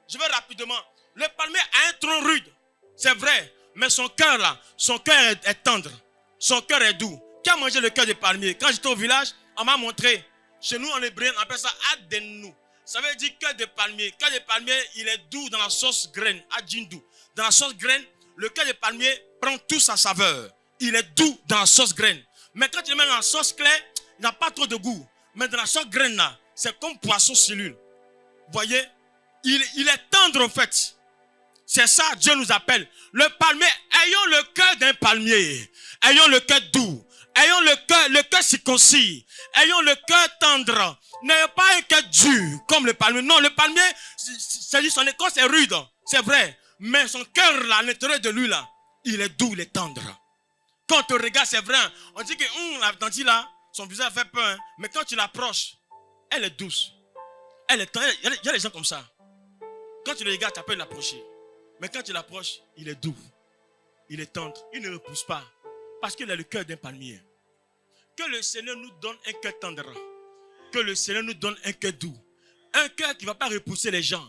je vais rapidement. Le palmier a un tronc rude, c'est vrai, mais son cœur là, son cœur est tendre, son cœur est doux. Qui a mangé le cœur du palmier? Quand j'étais au village, on m'a montré. Chez nous, en hébreu, on appelle ça adenou. Ça veut dire cœur de palmier. Cœur de palmier, il est doux dans la sauce graine, adjindou. Dans la sauce graine, le cœur de palmier prend toute sa saveur. Il est doux dans la sauce graine. Mais quand tu le mets dans la sauce claire, il n'a pas trop de goût. Mais dans la sauce graine là, c'est comme poisson cellule. Vous voyez, il est tendre en fait. C'est ça, Dieu nous appelle. Le palmier, ayons le cœur d'un palmier. Ayons le cœur doux. Ayons le cœur circoncis. Ayons le cœur tendre. N'ayons pas un cœur dur comme le palmier. Non, le palmier, c'est son écorce est rude. C'est vrai. Mais son cœur là, à l'intérieur de lui là, il est doux, il est tendre. Quand on te regarde, c'est vrai. On dit que la tante là, son visage fait peur. Hein, mais quand tu l'approches, elle est douce. elle est tendre. Il y a des gens comme ça. Quand tu le regardes, tu peux l'approcher. Mais quand tu l'approches, il est doux. Il est tendre. Il ne repousse pas. Parce qu'il a le cœur d'un palmier. Que le Seigneur nous donne un cœur tendre. Que le Seigneur nous donne un cœur doux. Un cœur qui ne va pas repousser les gens.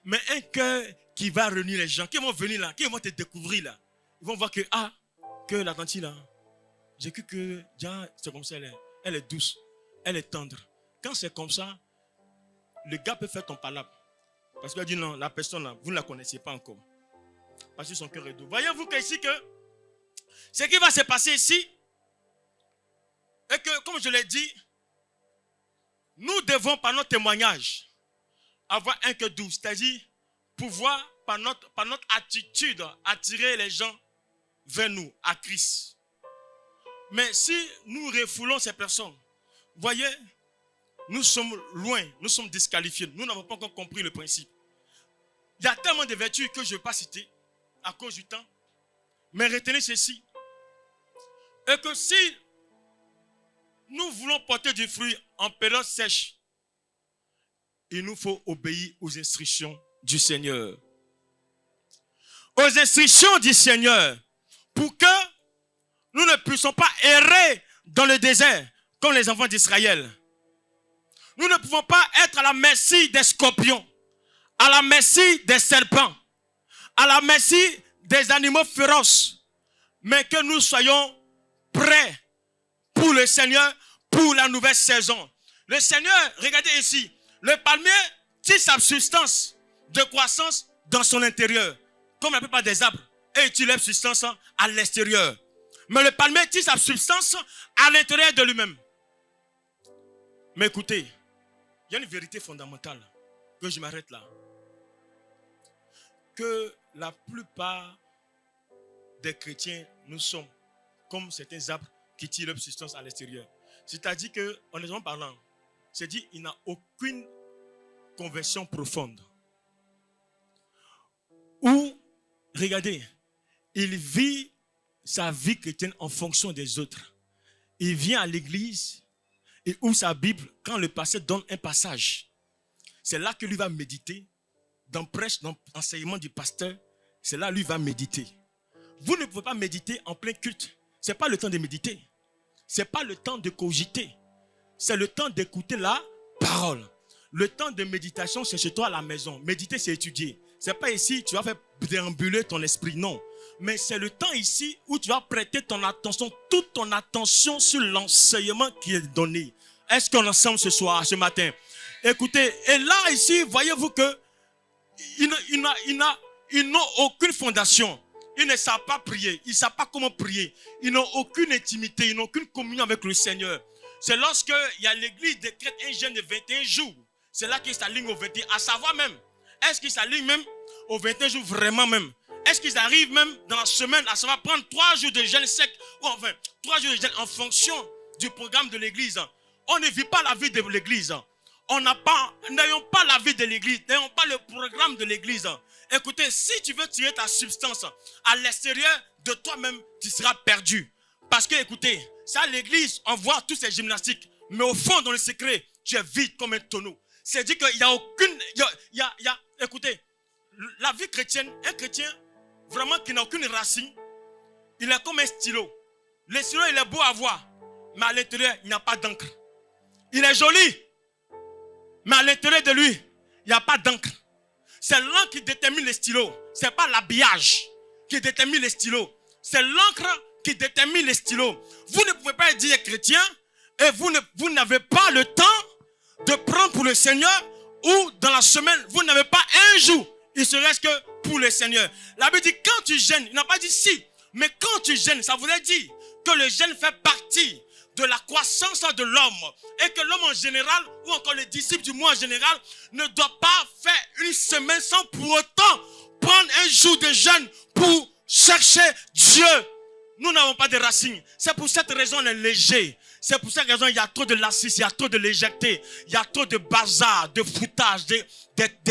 Mais un cœur qui va réunir les gens. Qui vont venir là. Qui vont te découvrir là. Ils vont voir que, que la tante là. J'ai cru que, c'est comme ça, elle est douce. Elle est tendre. Quand c'est comme ça, le gars peut faire ton palabre. Parce qu'il a dit non, la personne là, vous ne la connaissez pas encore. Parce que son cœur est doux. Voyez-vous qu'ici, ce qui va se passer ici, et que, comme je l'ai dit, nous devons, par notre témoignage, avoir un cœur doux. C'est-à-dire, pouvoir, par notre attitude, attirer les gens vers nous, à Christ. Mais si nous refoulons ces personnes, voyez, nous sommes loin, nous sommes disqualifiés. Nous n'avons pas encore compris le principe. Il y a tellement de vertus que je ne vais pas citer à cause du temps. Mais retenez ceci. Et que si nous voulons porter du fruit en période sèche, il nous faut obéir aux instructions du Seigneur. Aux instructions du Seigneur. Pour que nous ne puissions pas errer dans le désert comme les enfants d'Israël. Nous ne pouvons pas être à la merci des scorpions, à la merci des serpents, à la merci des animaux féroces, mais que nous soyons prêts pour le Seigneur, pour la nouvelle saison. Le Seigneur, regardez ici, le palmier tire sa substance de croissance dans son intérieur, comme la plupart des arbres, et il tire leur substance à l'extérieur. Mais le palmier tire sa substance à l'intérieur de lui-même. Mais écoutez, il y a une vérité fondamentale, que je m'arrête là. Que la plupart des chrétiens, nous sommes comme certains arbres qui tirent leur substance à l'extérieur. C'est-à-dire que, honnêtement parlant, c'est dit il n'a aucune conversion profonde. Ou, regardez, il vit sa vie chrétienne en fonction des autres. Il vient à l'église, il ouvre sa Bible, quand le pasteur donne un passage, c'est là que lui va méditer. Dans prêche, dans l'enseignement du pasteur, c'est là que lui va méditer. Vous ne pouvez pas méditer en plein culte. Ce n'est pas le temps de méditer. Ce n'est pas le temps de cogiter. C'est le temps d'écouter la parole. Le temps de méditation, c'est chez toi à la maison. Méditer, c'est étudier. Ce n'est pas ici, tu vas faire déambuler ton esprit, non. Mais c'est le temps ici où tu vas prêter ton attention, toute ton attention sur l'enseignement qui est donné. Est-ce qu'on est ensemble ce soir, ce matin? Écoutez, et là, ici, voyez-vous que ils n'ont aucune fondation. Ils ne savent pas prier. Ils ne savent pas comment prier. Ils n'ont aucune intimité. Ils n'ont aucune communion avec le Seigneur. C'est lorsque l'église décrète un jeûne de 21 jours. C'est là qu'ils s'alignent au 21. À savoir même, est-ce qu'ils s'alignent même aux 21 jours vraiment même? Est-ce qu'ils arrivent même dans la semaine à savoir prendre 3 jours de jeûne sec? Ou enfin, 3 jours de jeûne en fonction du programme de l'église. On ne vit pas la vie de l'église. N'ayons pas la vie de l'église, n'ayons pas le programme de l'église. Écoutez, si tu veux tirer ta substance à l'extérieur de toi-même, tu seras perdu. Parce que, écoutez, ça, l'église, on voit tous ces gymnastiques, mais au fond, dans le secret, tu es vide comme un tonneau. C'est-à-dire qu'il n'y a aucune... écoutez, la vie chrétienne, un chrétien, vraiment qui n'a aucune racine, il est comme un stylo. Le stylo, il est beau à voir, mais à l'intérieur, il n'y a pas d'encre. Il est joli, mais à l'intérieur de lui, il n'y a pas d'encre. C'est l'encre qui détermine les stylos. Ce n'est pas l'habillage qui détermine les stylos. C'est l'encre qui détermine les stylos. Vous ne pouvez pas dire chrétien et vous n'avez pas le temps de prendre pour le Seigneur ou dans la semaine, vous n'avez pas un jour, il serait que pour le Seigneur. La Bible dit quand tu jeûnes, il n'a pas dit si, mais quand tu jeûnes, ça voulait dire que le jeûne fait partie de la croissance de l'homme et que l'homme en général ou encore les disciples du monde en général ne doit pas faire une semaine sans pour autant prendre un jour de jeûne pour chercher Dieu. Nous n'avons pas de racines. C'est pour cette raison on est léger. C'est pour cette raison il y a trop de lassitude, il y a trop de légèreté, il y a trop de bazar, de foutaise. montage, des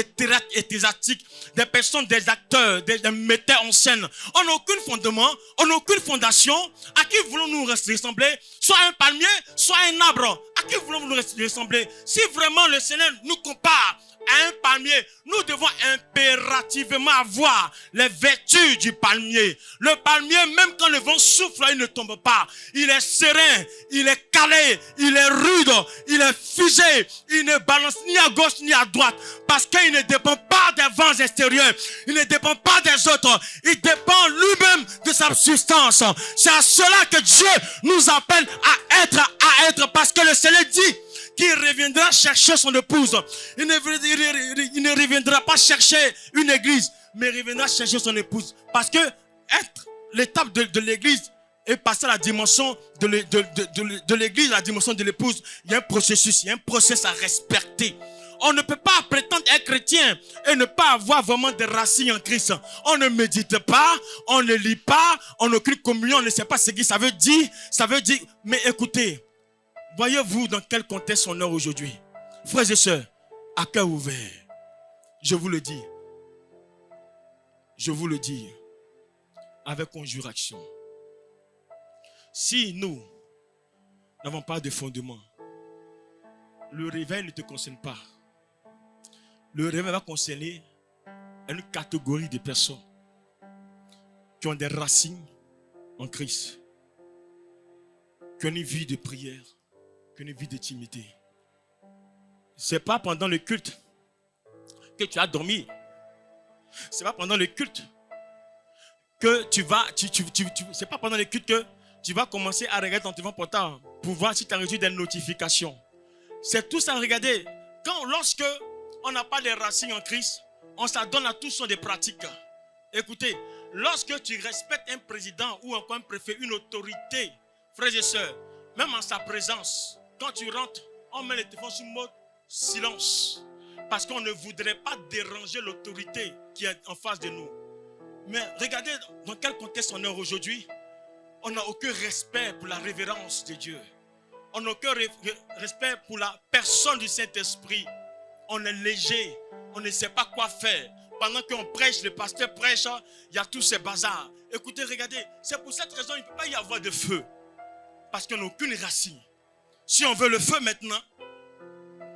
théâtres ecclésiastiques, des personnes, des acteurs, des metteurs en scène. On n'a aucun fondement, on n'a aucune fondation. À qui voulons-nous ressembler? Soit un palmier, soit un arbre. À qui voulons-nous ressembler? Si vraiment le Seigneur nous compare à un palmier, nous devons impérativement avoir les vertus du palmier. Le palmier, même quand le vent souffle, il ne tombe pas. Il est serein, il est calé, il est rude, il est figé. Il ne balance ni à gauche ni à droite. Parce qu'il ne dépend pas des vents extérieurs. Il ne dépend pas des autres. Il dépend lui-même de sa substance. C'est à cela que Dieu nous appelle à être. Parce que le Seigneur dit qu'il reviendra chercher son épouse. Il ne reviendra pas chercher une église, mais il reviendra chercher son épouse. Parce que l'étape de l'église est passer à la dimension de l'église, à la dimension de l'épouse. Il y a un processus, il y a un processus à respecter. On ne peut pas prétendre être chrétien et ne pas avoir vraiment des racines en Christ. On ne médite pas, on ne lit pas, on n'a aucune communion, on ne sait pas ce que ça veut dire. Ça veut dire, mais écoutez, voyez-vous dans quel contexte on est aujourd'hui? Frères et sœurs, à cœur ouvert, je vous le dis, avec conjuration. Si nous n'avons pas de fondement, le réveil ne te concerne pas. Le réveil va concerner une catégorie de personnes qui ont des racines en Christ, qui ont une vie de prière, qui ont une vie d'intimité. Ce n'est pas pendant le culte que tu as dormi. Ce n'est pas pendant le culte que c'est pas pendant le culte que tu vas commencer à regarder ton téléphone portable pour voir si tu as reçu des notifications. C'est tout ça à regarder. Lorsque on n'a pas de racines en Christ, on s'adonne à toutes sortes de pratiques. Écoutez, lorsque tu respectes un président ou encore un préfet, une autorité, frères et sœurs, même en sa présence, quand tu rentres, on met le téléphone sur mode silence. Parce qu'on ne voudrait pas déranger l'autorité qui est en face de nous. Mais regardez dans quel contexte on est aujourd'hui. On n'a aucun respect pour la révérence de Dieu. On n'a aucun respect pour la personne du Saint-Esprit. On est léger. On ne sait pas quoi faire. Pendant qu'on prêche, le pasteur prêche, il y a tous ces bazars. Écoutez, regardez. C'est pour cette raison qu'il ne peut pas y avoir de feu. Parce qu'on n'a aucune racine. Si on veut le feu maintenant,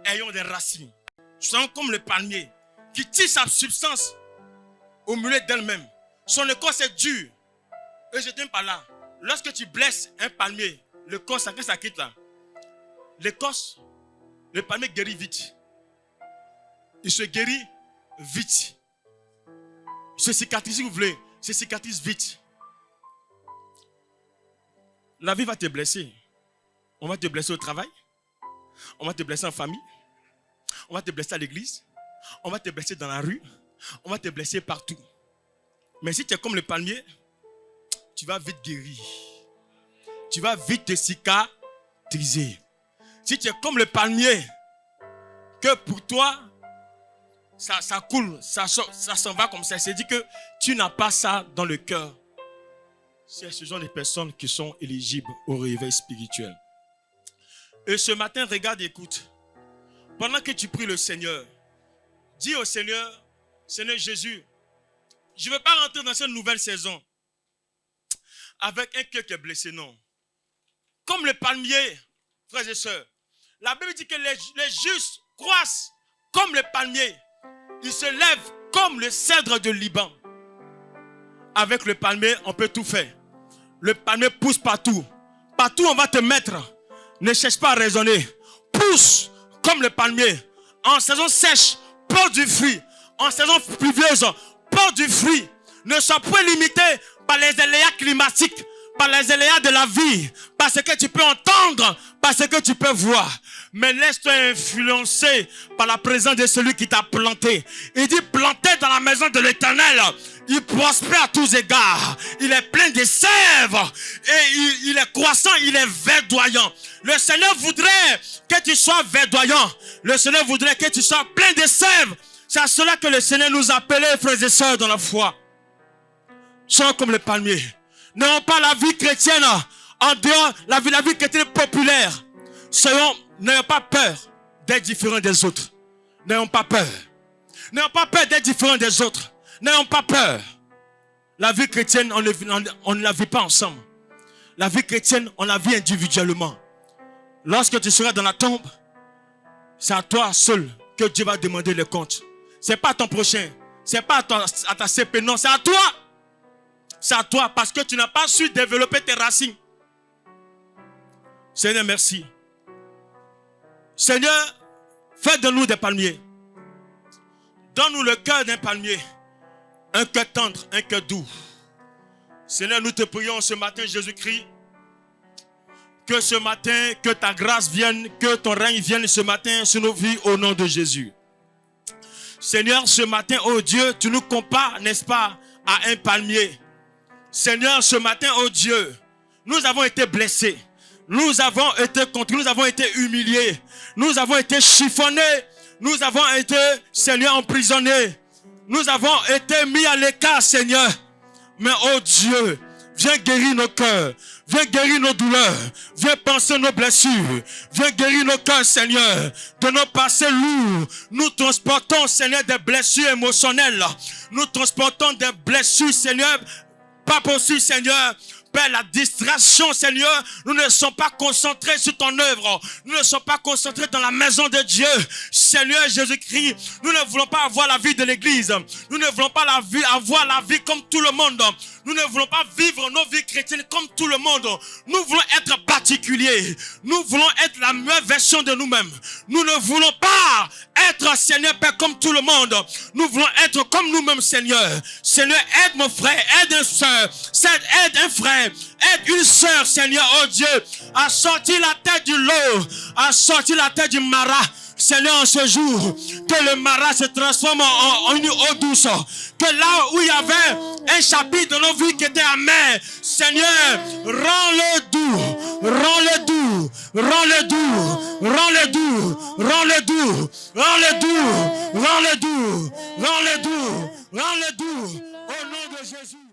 ayons des racines. Soyons comme le palmier qui tire sa substance au milieu d'elle-même. Son écorce est dure. Et je t'aime pas là. Lorsque tu blesses un palmier, l'écorce, ça quitte là. L'écorce, le palmier guérit vite. Il se guérit vite. Il se cicatrise, si vous voulez. Il se cicatrise vite. La vie va te blesser. On va te blesser au travail. On va te blesser en famille. On va te blesser à l'église. On va te blesser dans la rue. On va te blesser partout. Mais si tu es comme le palmier, tu vas vite guérir. Tu vas vite te cicatriser. Si tu es comme le palmier, que pour toi, ça coule, ça s'en va comme ça. C'est dit que tu n'as pas ça dans le cœur. C'est ce genre de personnes qui sont éligibles au réveil spirituel. Et ce matin, regarde et écoute. Pendant que tu pries le Seigneur, dis au Seigneur, Seigneur Jésus, je ne veux pas rentrer dans cette nouvelle saison avec un cœur qui est blessé, non. Comme le palmier, frères et sœurs, la Bible dit que les justes croissent comme le palmier. Ils se lèvent comme le cèdre de Liban. Avec le palmier, on peut tout faire. Le palmier pousse partout. Partout, on va te mettre. Ne cherche pas à raisonner. Pousse comme le palmier. En saison sèche, porte du fruit. En saison pluvieuse, porte du fruit. Ne sois pas limité par les aléas climatiques, par les aléas de la vie, par ce que tu peux entendre, par ce que tu peux voir. Mais laisse-toi influencer par la présence de celui qui t'a planté. Il dit planté dans la maison de l'Éternel. Il prospère à tous égards. Il est plein de sève. Et il est croissant, il est verdoyant. Le Seigneur voudrait que tu sois verdoyant. Le Seigneur voudrait que tu sois plein de sève. C'est à cela que le Seigneur nous appelait, frères et sœurs, dans la foi. Soyons comme le palmier. N'ayons pas la vie chrétienne en dehors, la vie chrétienne populaire. N'ayons pas peur d'être différents des autres. N'ayons pas peur. N'ayons pas peur d'être différents des autres. N'ayons pas peur. La vie chrétienne, on ne la vit pas ensemble. La vie chrétienne, on la vit individuellement. Lorsque tu seras dans la tombe, c'est à toi seul que Dieu va demander les comptes. Ce n'est pas à ton prochain. Ce n'est pas à ta CP. Non, c'est à toi. C'est à toi parce que tu n'as pas su développer tes racines. Seigneur, merci. Seigneur, fais de nous des palmiers. Donne-nous le cœur d'un palmier. Un cœur tendre, un cœur doux. Seigneur, nous te prions ce matin, Jésus-Christ. Que ce matin, que ta grâce vienne, que ton règne vienne ce matin sur nos vies au nom de Jésus. Seigneur, ce matin, oh Dieu, tu nous compares, n'est-ce pas, à un palmier. Seigneur, ce matin, oh Dieu, nous avons été blessés. Nous avons été contre, nous avons été humiliés. Nous avons été chiffonnés. Nous avons été, Seigneur, emprisonnés. Nous avons été mis à l'écart, Seigneur. Mais, oh Dieu, viens guérir nos cœurs. Viens guérir nos douleurs. Viens penser nos blessures. Viens guérir nos cœurs, Seigneur. De nos passés lourds. Nous transportons, Seigneur, des blessures émotionnelles. Nous transportons des blessures, Seigneur, pas possible, Seigneur. Père, la distraction, Seigneur, nous ne sommes pas concentrés sur ton œuvre. Nous ne sommes pas concentrés dans la maison de Dieu. Seigneur Jésus-Christ, nous ne voulons pas avoir la vie de l'église. Nous ne voulons pas avoir la vie comme tout le monde. Nous ne voulons pas vivre nos vies chrétiennes comme tout le monde. Nous voulons être particuliers. Nous voulons être la meilleure version de nous-mêmes. Nous ne voulons pas être, Seigneur, Père, comme tout le monde. Nous voulons être comme nous-mêmes, Seigneur. Seigneur, aide mon frère, aide une soeur, aide un frère, aide une soeur, Seigneur, oh Dieu, à sortir la tête du lot, à sortir la tête du maras. Seigneur, en ce jour, que le maras se transforme en une eau douce. Que là où il y avait un chapitre de nos vies qui était amer, Seigneur, rends-le doux, rends-le doux, rends-le doux, rends-le doux, rends-le doux, rends-le doux, rends-le doux, rends-le doux, rends-le doux, au nom de Jésus.